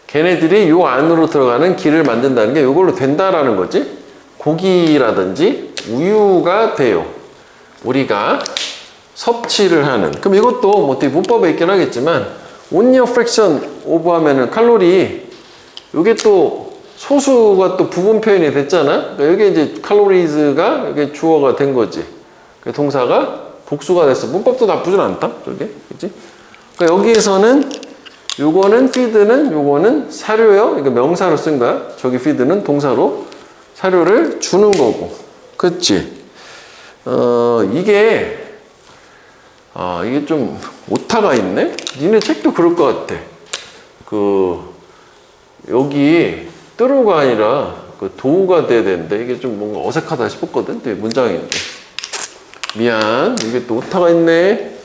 S1: 걔네들이 요 안으로 들어가는 길을 만든다는 게 요걸로 된다라는 거지. 고기라든지 우유가 돼요. 우리가 섭취를 하는. 그럼 이것도 뭐 되게 문법에 있긴 하겠지만 only a fraction of 하면은 칼로리 요게 또 소수가 또 부분 표현이 됐잖아. 그러니까 여기 이제 칼로리즈가 이게 주어가 된 거지. 동사가 복수가 됐어. 문법도 나쁘진 않다. 저게. 그치? 그러니까 여기에서는 요거는 피드는 요거는 사료요. 이거 명사로 쓴 거야. 저기 피드는 동사로 사료를 주는 거고. 그치? 이게 좀 오타가 있네? 니네 책도 그럴 것 같아. 여기 뜨루가 아니라 도우가 돼야 되는데 이게 좀 뭔가 어색하다 싶었거든. 되게 문장인데. 미안. 이게 또 오타가 있네.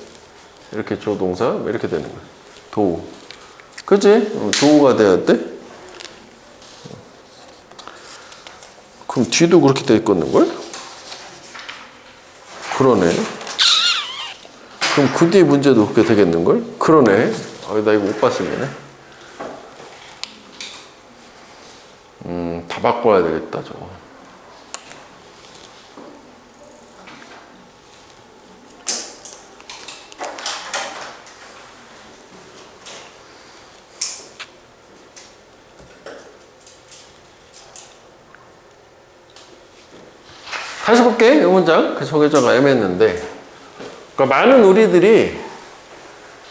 S1: 이렇게 조동사 이렇게 되는 거야. 도우. 그치? 도우가 돼야 돼? 그럼 뒤도 그렇게 돼 있겠는걸? 그러네. 그럼 그 뒤 문제도 그렇게 되겠는걸? 그러네. 나 이거 못 봤으면. 다 바꿔야 되겠다, 저거. 다시 볼게. 이 문장. 저게 좀 애매했는데. 그러니까 많은 우리들이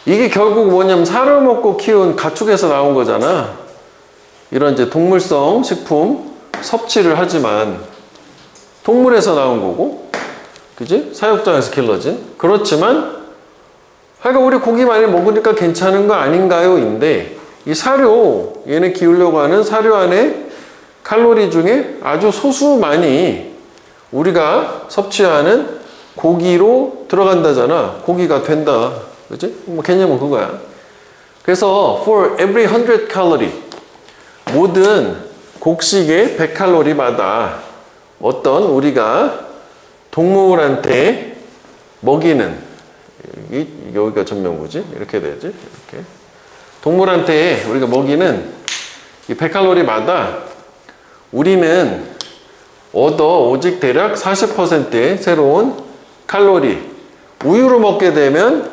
S1: 이게 결국 뭐냐면 사료 먹고 키운 가축에서 나온 거잖아. 이런 이제 동물성 식품 섭취를 하지만 동물에서 나온 거고, 그지? 사육장에서 길러진. 그렇지만 하여간 우리 고기 많이 먹으니까 괜찮은 거 아닌가요? 인데 이 사료, 얘네 키우려고 하는 사료 안에 칼로리 중에 아주 소수만이 우리가 섭취하는 고기로 들어간다잖아. 고기가 된다. 그치? 뭐 개념은 그거야. 그래서 for every 100 calorie 모든 곡식의 100칼로리마다 어떤 우리가 동물한테 먹이는 여기가 전명구지? 이렇게 되지? 이렇게 동물한테 우리가 먹이는 이 100칼로리마다 우리는 오직 대략 40%의 새로운 칼로리. 우유를 먹게 되면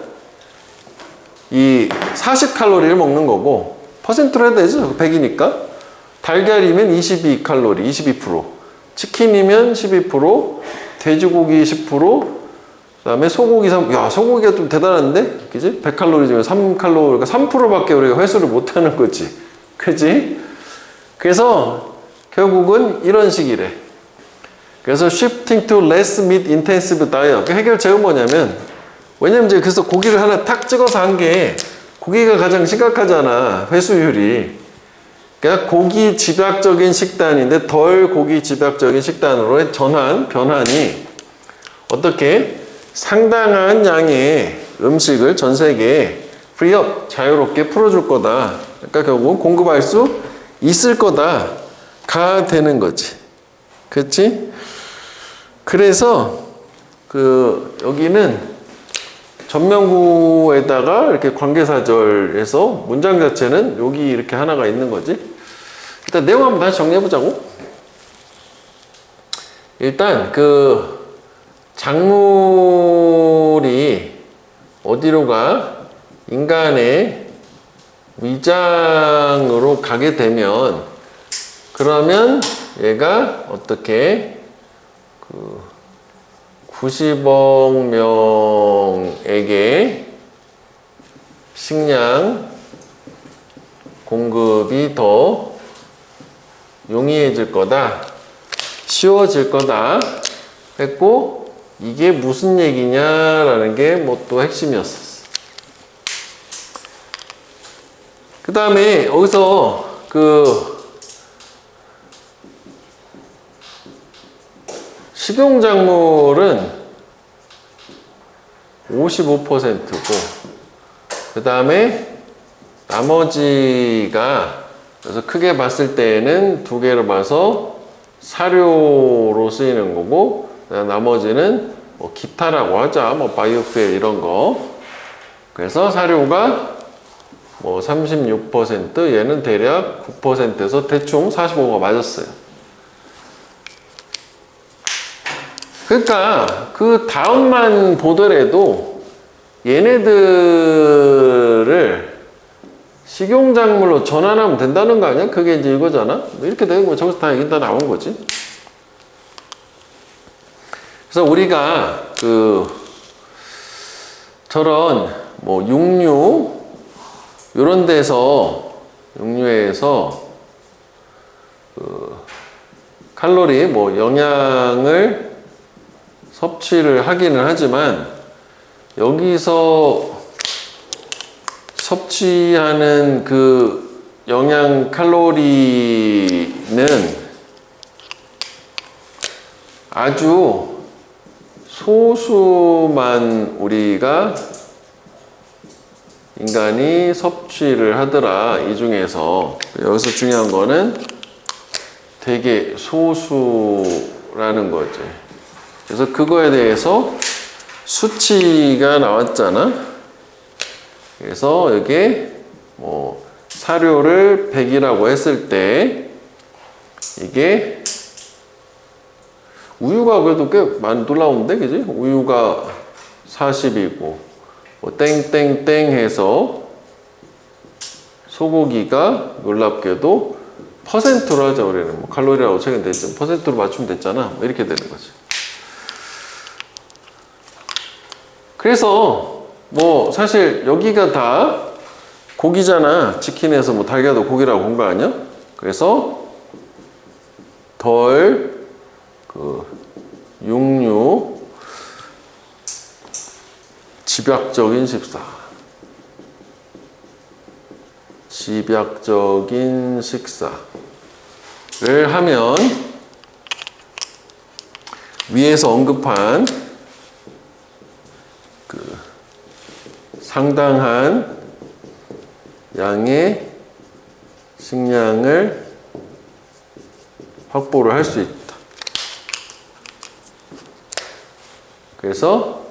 S1: 이 40칼로리를 먹는 거고, 퍼센트로 해야 되죠. 100이니까. 달걀이면 22칼로리, 22%. 치킨이면 12%, 돼지고기 10%, 그 다음에 소고기 야, 소고기가 좀 대단한데? 그지? 100칼로리 중에 3칼로리, 그러니까 3%밖에 우리가 회수를 못 하는 거지. 그지? 그래서 결국은 이런 식이래. 그래서 shifting to less meat intensive diet. 그 해결책은 뭐냐면, 왜냐면 이제 그래서 고기를 하나 탁 찍어서 한 게 고기가 가장 심각하잖아. 회수율이. 그러니까 고기 집약적인 식단인데 덜 고기 집약적인 식단으로 변환이 어떻게 상당한 양의 음식을 전 세계에 프리업 자유롭게 풀어줄 거다. 그러니까 결국 공급할 수 있을 거다가 되는 거지. 그렇지? 그래서 여기는 전명구에다가 이렇게 관계사절에서 문장 자체는 여기 이렇게 하나가 있는 거지. 일단 내용 한번 다시 정리해보자고. 일단 작물이 어디로 가? 인간의 위장으로 가게 되면 그러면 얘가 어떻게 90억 명에게 식량 공급이 더 용이해질 거다, 쉬워질 거다 했고, 이게 무슨 얘기냐라는 게 뭐 또 핵심이었어. 그 다음에 여기서 식용작물은 55%고, 그 다음에 나머지가, 그래서 크게 봤을 때에는 두 개로 봐서 사료로 쓰이는 거고, 나머지는 뭐 기타라고 하자, 뭐 바이오fuel 이런 거. 그래서 사료가 뭐 36%, 얘는 대략 9%에서 대충 45가 맞았어요. 그러니까 그 다음만 보더라도 얘네들을 식용작물로 전환하면 된다는 거 아니야? 그게 이제 이거잖아? 뭐 이렇게 되는 거 저기서 다 얘기 다 나온 거지. 그래서 우리가 저런 뭐 육류 요런 데서 육류에서 칼로리 뭐 영양을 섭취를 하기는 하지만 여기서 섭취하는 영양 칼로리는 아주 소수만 우리가 인간이 섭취를 하더라. 이 중에서 여기서 중요한 거는 되게 소수라는 거지. 그래서 그거에 대해서 수치가 나왔잖아. 그래서 여기에 뭐 사료를 100이라고 했을 때 이게 우유가 그래도 꽤 많이 놀라운데, 그지? 우유가 40이고 뭐 땡땡땡 해서 소고기가 놀랍게도 퍼센트로 하자. 우리는 뭐 칼로리라고 책은 됐죠. 퍼센트로 맞추면 됐잖아. 뭐 이렇게 되는 거지. 그래서 뭐 사실 여기가 다 고기잖아. 치킨에서 뭐 달걀도 고기라고 본 거 아니야? 그래서 덜 육류 집약적인 식사. 집약적인 식사를 하면 위에서 언급한 그 상당한 양의 식량을 확보를 할 수 있다. 그래서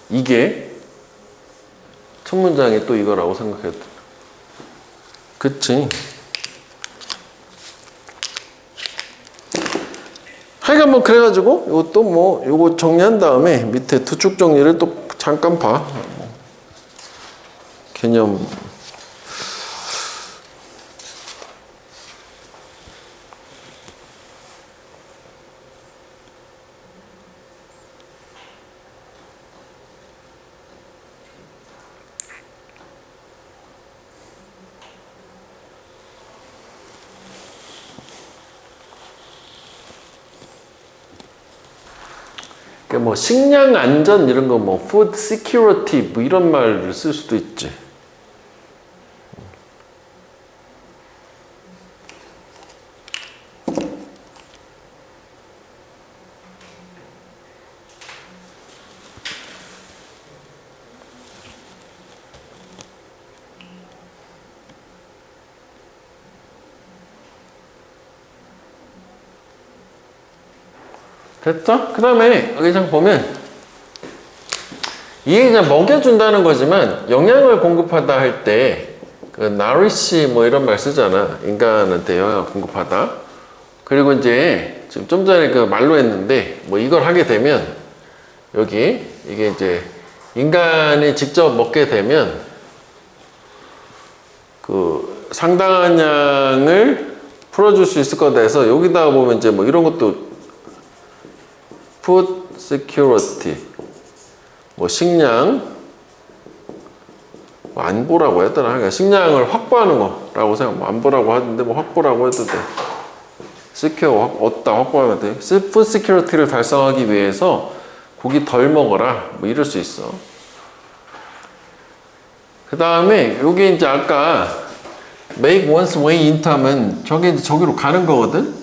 S1: 이게 첫 문장이 또 이거라고 생각해도 돼. 그치? 하여간 뭐 그래가지고 이것도 뭐 요거 정리한 다음에 밑에 두 쭉 정리를 또 잠깐 봐. 개념. 뭐 식량 안전 이런 거 뭐 food security 뭐 이런 말을 쓸 수도 있지. 됐죠? 그 다음에 여기 장 보면 이게 그냥 먹여준다는 거지만 영양을 공급하다 할 때 그 nourish 뭐 이런 말 쓰잖아. 인간한테 영양을 공급하다. 그리고 이제 지금 좀 전에 그 말로 했는데 뭐 이걸 하게 되면 여기 이게 이제 인간이 직접 먹게 되면 그 상당한 양을 풀어줄 수 있을 거다 해서 여기다가 보면 이제 뭐 이런 것도 food security 뭐 식량 뭐 안보라고 했더라. 그러니까 식량을 확보하는 거라고 생각. 뭐 안보라고 하는데 뭐 확보라고 해도 돼. secure 얻다 확보하면 돼. food security를 달성하기 위해서 고기 덜 먹어라. 뭐 이럴 수 있어. 그 다음에 요게 이제 아까 make one's way into 하면 저게 이제 저기로 가는 거거든.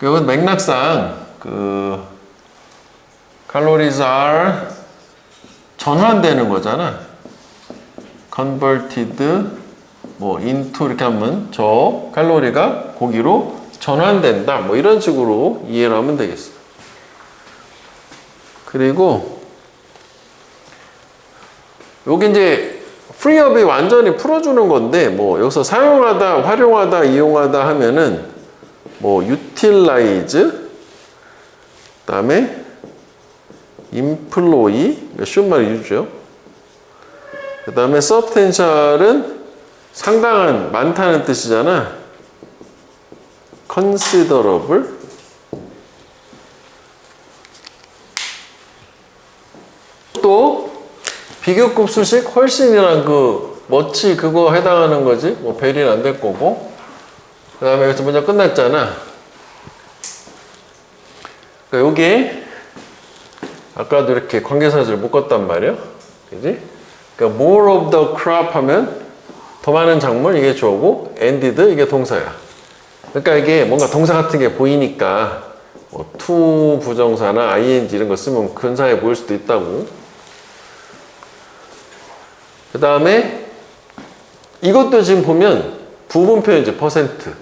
S1: 이건 맥락상 그 calories are 전환되는 거잖아. converted 뭐 into 이렇게 하면 저 칼로리가 고기로 전환된다. 뭐 이런 식으로 이해를 하면 되겠어. 그리고 여기 이제 freeup이 완전히 풀어주는 건데 뭐 여기서 사용하다, 활용하다, 이용하다 하면은 뭐 utilize 그 다음에 employ 쉬운 말이 유주죠. 그 다음에 substantial은 상당한, 많다는 뜻이잖아. considerable 또 비교급 수식 훨씬이란 그 much 그거 해당하는 거지. 뭐 베리는 안 될 거고. 그 다음에 여기서 문장 끝났잖아. 그러니까 요게 아까도 이렇게 관계사절 묶었단 말이야. 그지? 그러니까 more of the crop 하면 더 많은 작물 이게 주어고 ended 이게 동사야. 그러니까 이게 뭔가 동사 같은 게 보이니까 뭐 to 부정사나 ing 이런 거 쓰면 근사해 보일 수도 있다고. 그 다음에 이것도 지금 보면 부분 표현이지 퍼센트.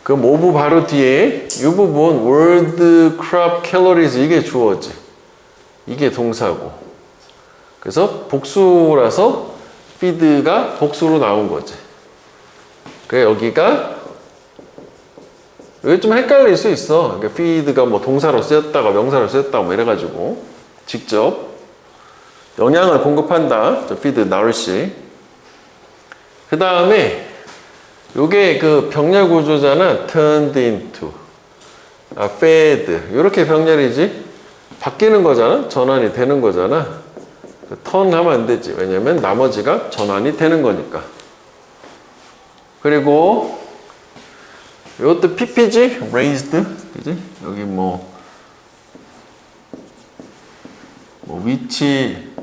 S1: 그 모브 바로 뒤에 이 부분 word crop calories 이게 주어지. 이게 동사고. 그래서 복수라서 feed가 복수로 나온 거지. 그래 여기가 여기 좀 헷갈릴 수 있어. 그러니까 feed가 뭐 동사로 쓰였다가 명사로 쓰였다가 뭐 이래가지고 직접 영양을 공급한다. feed, nourish. 그 다음에 요게 그 병렬 구조잖아. turned into, fed. 요렇게 병렬이지. 바뀌는 거잖아. 전환이 되는 거잖아. turn 하면 안 되지. 왜냐면 나머지가 전환이 되는 거니까. 그리고 요것도 ppg, raised. 그지? 여기 뭐 위치,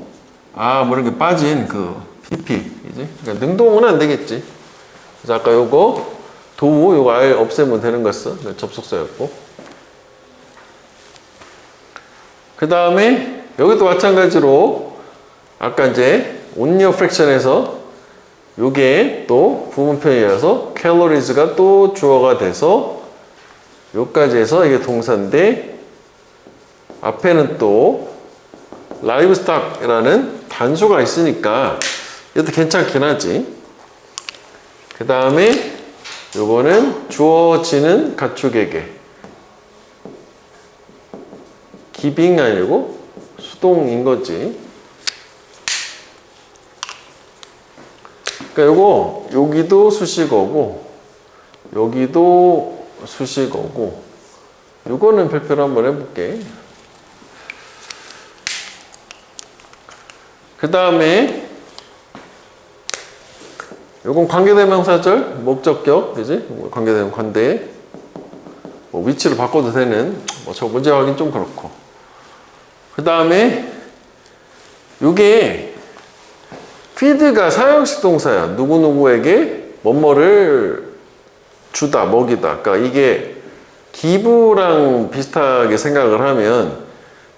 S1: 뭐 이런 게 빠진 그 PP, 이지? 그러니까 능동은 안 되겠지. 그래서 아까 요거 도우 요거 아예 없애면 되는 거였어. 접속사였고. 그 다음에 여기도 마찬가지로 아까 이제 온리어 프랙션에서 요게 또 부분표현이라서 caloриes가 또 주어가 돼서 요까지 해서 이게 동사인데 앞에는 또 livestock이라는 단수가 있으니까 이것도 괜찮긴 하지. 그 다음에 요거는 주어지는 가축에게 기빙 아니고 수동인 거지. 그러니까 요거 여기도 수식어고 여기도 수식어고 요거는 별표로 한번 해볼게. 그 다음에 요건 관계대명사절, 목적격, 그지? 관계대명 관대. 뭐 위치를 바꿔도 되는, 뭐 저 문제 확인 좀 그렇고. 그 다음에 요게 feed가 사형식 동사야. 누구누구에게 뭐뭐를 주다, 먹이다. 그러니까 이게 기부랑 비슷하게 생각을 하면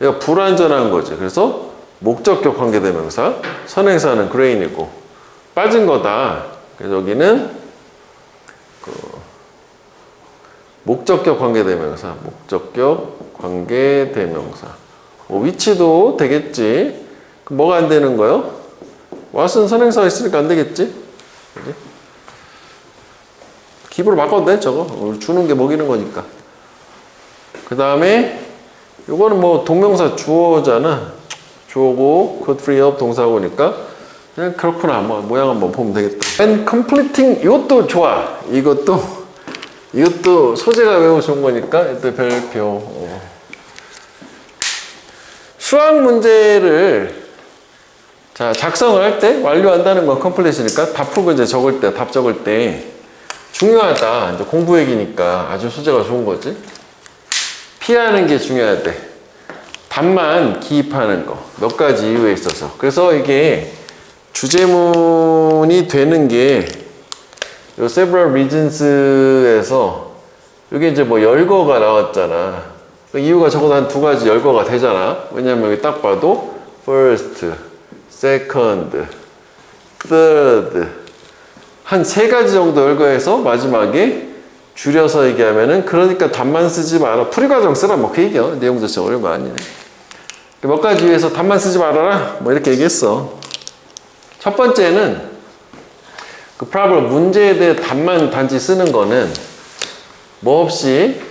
S1: 얘가 불완전한 거지. 그래서 목적격 관계대명사, 선행사는 grain이고 빠진 거다. 그래서 여기는 그 목적격 관계대명사, 목적격 관계대명사. 뭐 위치도 되겠지. 뭐가 안 되는 거요? what은 선행사가 있으니까 안 되겠지? 그지? 기부로 바꿔도 돼, 저거. 주는 게 먹이는 거니까. 그 다음에 요거는 뭐 동명사 주어잖아. 주어고 could free up 동사고니까 그냥 그렇구나. 뭐 모양 한번 보면 되겠다. And completing 이것도 좋아. 이것도 소재가 매우 좋은 거니까 이것도 별표. 수학 문제를 자 작성을 할 때 완료한다는 건 컴플릿이니까 답 풀고 이제 적을 때 답 적을 때 중요하다. 이제 공부 얘기니까 아주 소재가 좋은 거지. 피하는 게 중요하대. 답만 기입하는 거. 몇 가지 이유에 있어서. 그래서 이게 주제문이 되는 게 요 several reasons에서 이게 이제 뭐 열거가 나왔잖아. 그 이유가 적어도 한 두 가지 열거가 되잖아. 왜냐면 여기 딱 봐도 first, second, third 한 세 가지 정도 열거해서 마지막에 줄여서 얘기하면은 그러니까 답만 쓰지 마라. 풀이과정 쓰라 뭐 그 얘기야. 내용 자체 어려운 거 아니네. 몇 가지 위해서 답만 쓰지 말아라 뭐 이렇게 얘기했어. 첫 번째는 그 프로블럼 문제에 대해 답만 단지 쓰는 거는 뭐 없이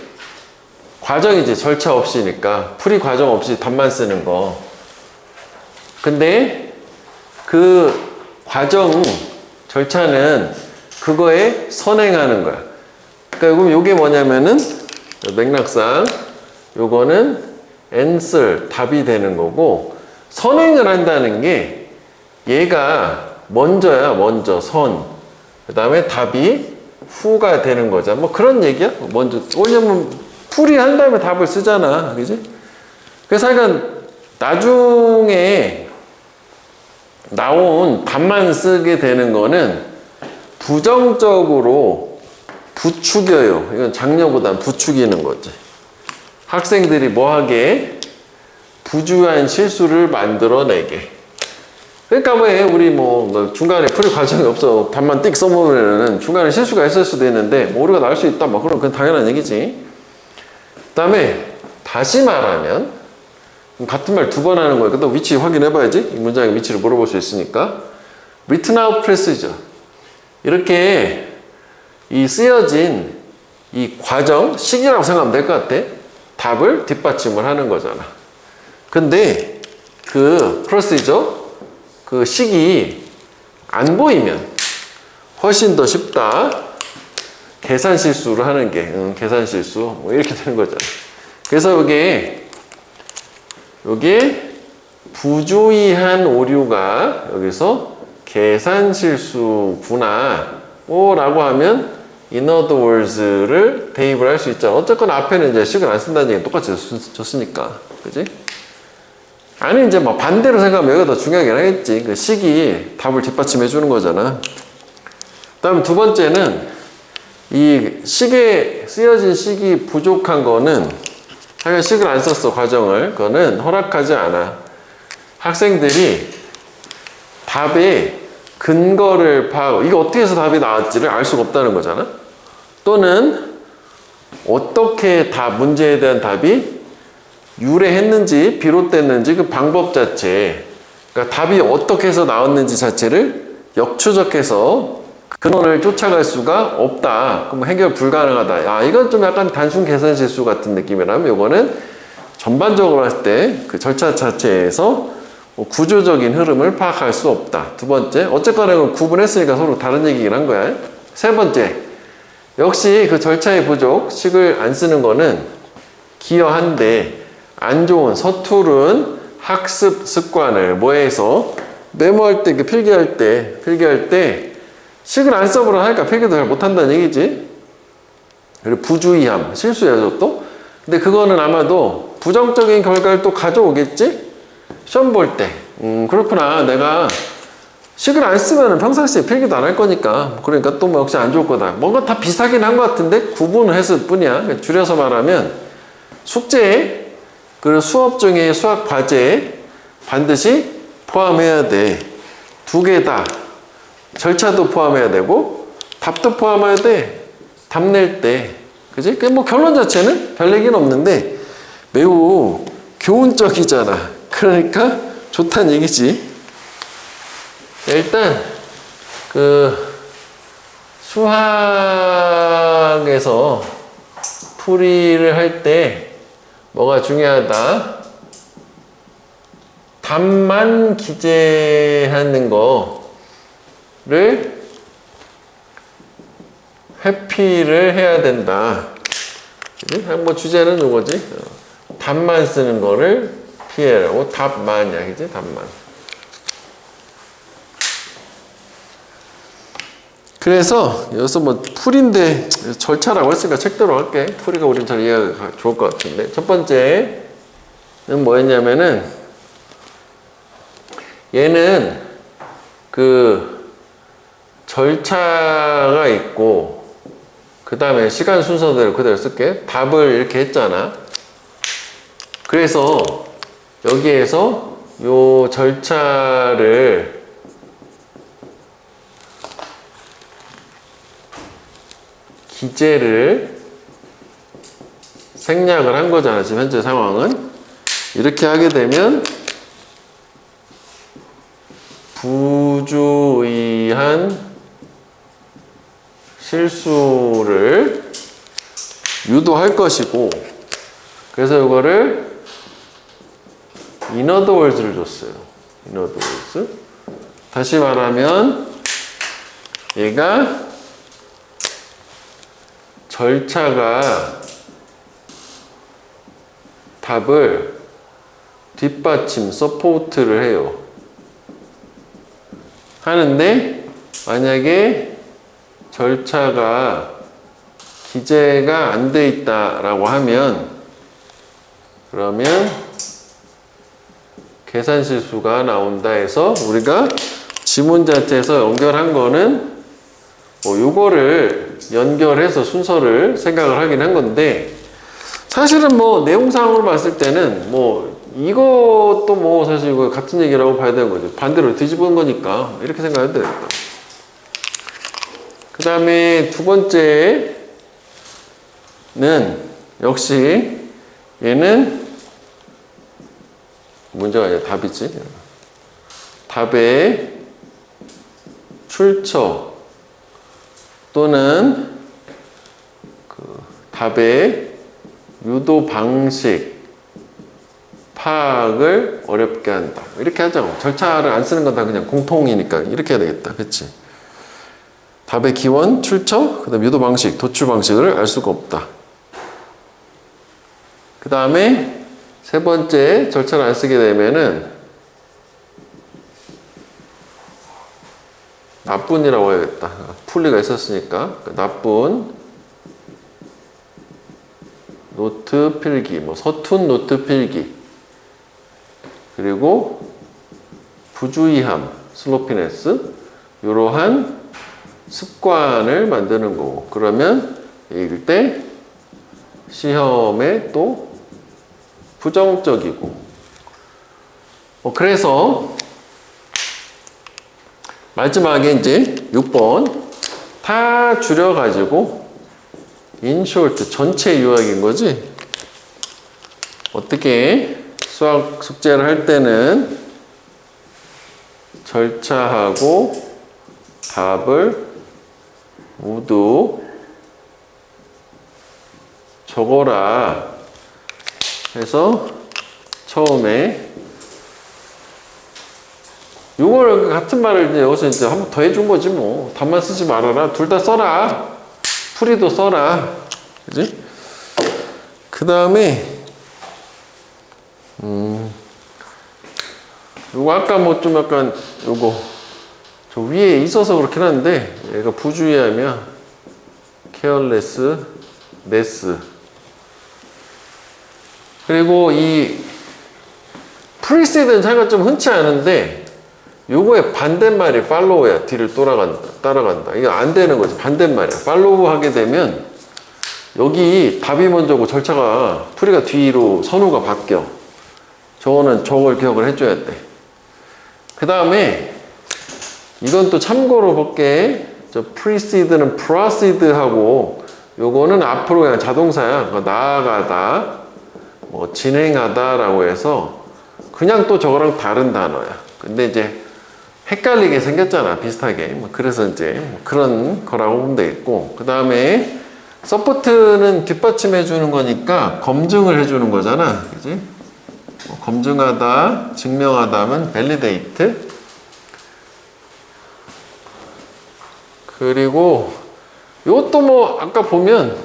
S1: 과정이지. 절차 없이니까 풀이 과정 없이 답만 쓰는 거. 근데 그 과정 절차는 그거에 선행하는 거야. 그러니까 그럼 요게 뭐냐면은 맥락상 요거는 answer 답이 되는 거고 선행을 한다는 게 얘가 먼저야. 먼저 선. 그 다음에 답이 후가 되는 거잖아. 뭐 그런 얘기야. 먼저 왜냐면 풀이한 다음에 답을 쓰잖아. 그지? 그래서 하여간 나중에 나온 답만 쓰게 되는 거는 부정적으로 부추겨요. 이건 장려보단 부추기는 거지. 학생들이 뭐하게 부주의한 실수를 만들어내게. 그러니까 왜 우리 뭐 중간에 풀이 과정이 없어 답만 띡 써보면은 중간에 실수가 있을 수도 있는데 뭐 오류가 날 수 있다 뭐 그건 당연한 얘기지. 그다음에 다시 말하면 같은 말 두 번 하는 거니까 또 위치 확인해봐야지. 이 문장의 위치를 물어볼 수 있으니까. written out procedure 이렇게 이 쓰여진 이 과정 식이라고 생각하면 될 것 같아. 답을 뒷받침을 하는 거잖아. 근데 그 procedure 그 식이 안 보이면 훨씬 더 쉽다. 계산 실수를 하는 게 계산 실수 뭐 이렇게 되는 거잖아. 그래서 요게 부주의한 오류가 여기서 계산 실수구나 라고 하면 in other words를 대입을 할 수 있잖아. 어쨌거나 앞에는 이제 식을 안 쓴다는 얘기는 똑같이 줬으니까. 그지? 아니 이제 뭐 반대로 생각하면 여기가 더 중요하긴 하겠지. 그 식이 답을 뒷받침해 주는 거잖아. 그다음 두 번째는 이 식에 쓰여진 식이 부족한 거는 자기가 식을 안 썼어 과정을. 그거는 허락하지 않아. 학생들이 답의 근거를 파악하고 이게 어떻게 해서 답이 나왔지를 알 수가 없다는 거잖아. 또는 어떻게 문제에 대한 답이 유래했는지 비롯됐는지 그 방법 자체, 그러니까 답이 어떻게 해서 나왔는지 자체를 역추적해서 근원을 쫓아갈 수가 없다. 그럼 해결 불가능하다. 야, 이건 좀 약간 단순 계산 실수 같은 느낌이라면 이거는 전반적으로 할 때 그 절차 자체에서 구조적인 흐름을 파악할 수 없다. 두 번째, 어쨌거나 이건 구분했으니까 서로 다른 얘기긴 한 거야. 세 번째, 역시 그 절차의 부족, 식을 안 쓰는 거는 기여한데 안 좋은 서투른 학습 습관을 뭐해서 메모할 때, 필기할 때 식을 안 써보라 하니까 필기도 잘 못한다는 얘기지. 그리고 부주의함, 실수해서 또. 근데 그거는 아마도 부정적인 결과를 또 가져오겠지? 시험 볼 때. 그렇구나. 내가 식을 안 쓰면 평상시에 필기도 안 할 거니까. 그러니까 또 뭐 역시 안 좋을 거다. 뭔가 다 비슷하긴 한 것 같은데 구분을 했을 뿐이야. 줄여서 말하면 숙제에 그리고 수업 중에 수학 과제에 반드시 포함해야 돼. 두 개 다. 절차도 포함해야 되고 답도 포함해야 돼. 답 낼 때. 그지? 뭐 결론 자체는 별 얘기는 없는데 매우 교훈적이잖아. 그러니까 좋다는 얘기지. 일단 그 수학에서 풀이를 할 때 뭐가 중요하다? 답만 기재하는 거를 회피를 해야 된다. 뭐 주제는 이거지. 답만 쓰는 거를 피해라고. 답만이야, 그지? 답만. 그래서 여기서 뭐 풀인데 절차라고 했으니까 책대로 할게. 풀이가 우린 잘 이해가 좋을 것 같은데. 첫 번째는 뭐였냐면은 얘는 그 절차가 있고 그 다음에 시간 순서대로 그대로 쓸게. 답을 이렇게 했잖아. 그래서 여기에서 요 절차를 기재를 생략을 한 거잖아. 지금 현재 상황은. 이렇게 하게 되면 부주의한 실수를 유도할 것이고, 그래서 이거를 in other words를 줬어요. in other words. 다시 말하면 얘가 절차가 답을 뒷받침, 서포트를 해요. 하는데 만약에 절차가 기재가 안 돼 있다라고 하면 그러면 계산 실수가 나온다 해서 우리가 지문 자체에서 연결한 거는 뭐 요거를 연결해서 순서를 생각을 하긴 한 건데 사실은 뭐 내용상으로 봤을 때는 뭐 이것도 뭐 사실 이거 같은 얘기라고 봐야 되는 거죠. 반대로 뒤집은 거니까 이렇게 생각해도 되겠다. 그 다음에 두 번째는 역시 얘는 문제가 아니라 답이지. 답의 출처 또는 그 답의 유도 방식 파악을 어렵게 한다. 이렇게 하자고. 절차를 안 쓰는 건 다 그냥 공통이니까 이렇게 해야 되겠다. 그치? 답의 기원, 출처, 그 다음 유도 방식, 도출 방식을 알 수가 없다. 그 다음에 세 번째 절차를 안 쓰게 되면은 나쁜이라고 해야겠다. 풀리가 있었으니까. 나쁜 노트 필기, 뭐 서툰 노트 필기. 그리고 부주의함, 슬로피네스, 이러한 습관을 만드는 거고, 그러면 읽을 때 시험에 또 부정적이고, 그래서 마지막에 이제 6번 다 줄여가지고 in short 전체 요약인 거지. 어떻게 수학 숙제를 할 때는 절차하고 답을 모두 적어라 해서 처음에 요걸 같은 말을 이제 여기서 이제 한 번 더 해준 거지 뭐. 답만 쓰지 말아라. 둘 다 써라. 풀이도 써라. 그지? 그 다음에 요거 아까 뭐 좀 약간 요거 저 위에 있어서 그렇긴 한데 얘가 부주의하면 careless, ness. 그리고 이 프리시드는 차이가 좀 흔치 않은데 요거의 반대말이 follow야. 뒤를 따라간다. 이거 안 되는 거지. 반대말이야. follow 하게 되면 여기 답이 먼저고 절차가 풀이가 뒤로 선우가 바뀌어. 저걸 기억을 해줘야 돼. 그 다음에 이건 또 참고로 볼게. 저 precede는 proceed하고 요거는 앞으로 그냥 자동사야. 나아가다, 뭐 진행하다라고 해서 그냥 또 저거랑 다른 단어야. 근데 이제 헷갈리게 생겼잖아. 비슷하게. 그래서 이제 그런 거라고 보면 되겠고, 그 다음에 서포트는 뒷받침해 주는 거니까 검증을 해주는 거잖아. 그지? 검증하다, 증명하다 하면 validate. 그리고 이것도 뭐 아까 보면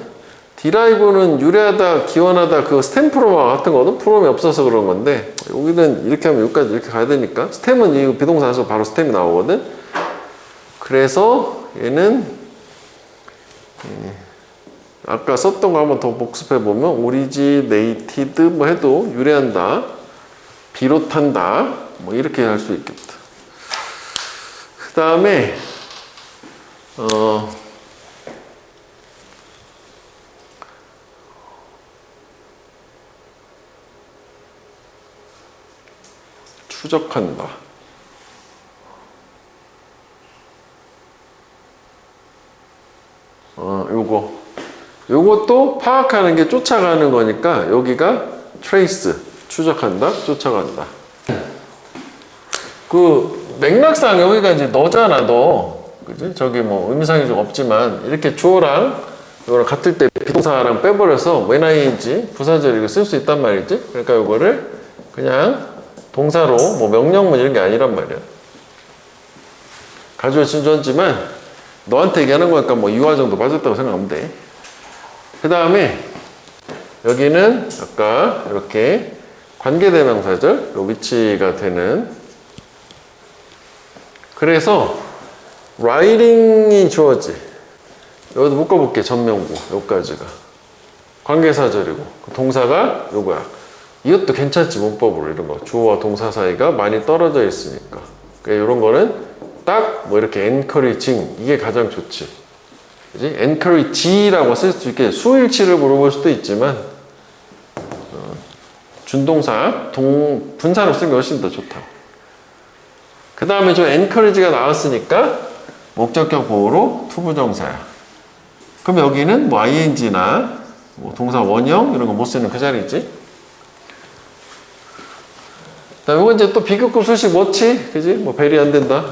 S1: derive는 유래하다, 기원하다, 그 스템 프로마 같은 거는 프롬이 없어서 그런 건데, 여기는 이렇게 하면 여기까지 이렇게 가야 되니까 스템은 이 비동사에서 바로 스템이 나오거든. 그래서 얘는 아까 썼던 거 한번 더 복습해 보면 originated 뭐 해도 유래한다, 비롯한다, 뭐 이렇게 할 수 있겠다. 그 다음에 추적한다. 요것도 파악하는 게 쫓아가는 거니까 여기가 trace, 추적한다, 쫓아간다. 그 맥락상 여기가 이제 너잖아, 너. 그지? 저기 뭐 의미상이 좀 없지만 이렇게 주어랑 이거랑 같을 때 비동사랑 빼버려서 when ing 부사절 이거 쓸 수 있단 말이지. 그러니까 요거를 그냥 동사로 뭐 명령문 이런 게 아니란 말이야. 가주어 진주어지만 너한테 얘기하는 거니까 뭐 유아 정도 빠졌다고 생각하면 돼. 그 다음에 여기는 아까 이렇게 관계대명사절 요 위치가 되는, 그래서 writing이 주어지. 여기도 묶어볼게. 전명구 여기까지가 관계사절이고 동사가 요거야. 이것도 괜찮지. 문법으로 이런 거 주어와 동사 사이가 많이 떨어져 있으니까. 그러니까 이런 거는 딱 뭐 이렇게 encouraging 이게 가장 좋지. 그지? encourage라고 쓸 수 있게 수일치를 물어볼 수도 있지만 준동사 분사로 쓰는 게 훨씬 더 좋다고. 그 다음에 저 encourage가 나왔으니까 목적격 보호로 투부정사야. 그럼 여기는 뭐 ing나 뭐 동사 원형 이런 거 못 쓰는 그 자리지. 자, 이건 이제 또 비교급 수식 뭐지? 그지? 뭐 벨이 안 된다.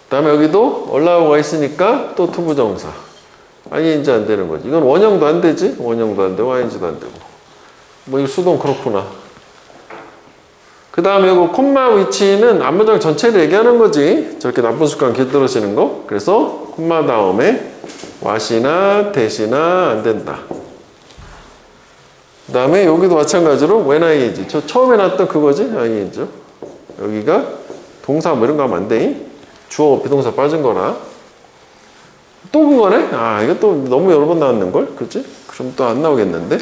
S1: 그 다음에 여기도 allow가 있으니까 또 투부정사. ing 안 되는 거지. 이건 원형도 안 되지? 원형도 안 되고 ing도 안 되고. 뭐 이거 수동 그렇구나. 그 다음에 이거 콤마 위치는 앞문장 전체를 얘기하는 거지. 저렇게 나쁜 습관 길들어지는 거. 그래서 콤마 다음에 what이나 that이나 안 된다. 그 다음에 여기도 마찬가지로 when ing. 저 처음에 나왔던 그거지? ing. 여기가 동사 뭐 이런 거 하면 안 돼. 주어 비동사 빠진 거라. 또 그거네? 아, 이거 또 너무 여러 번 나왔는걸? 그치? 그럼 또 안 나오겠는데?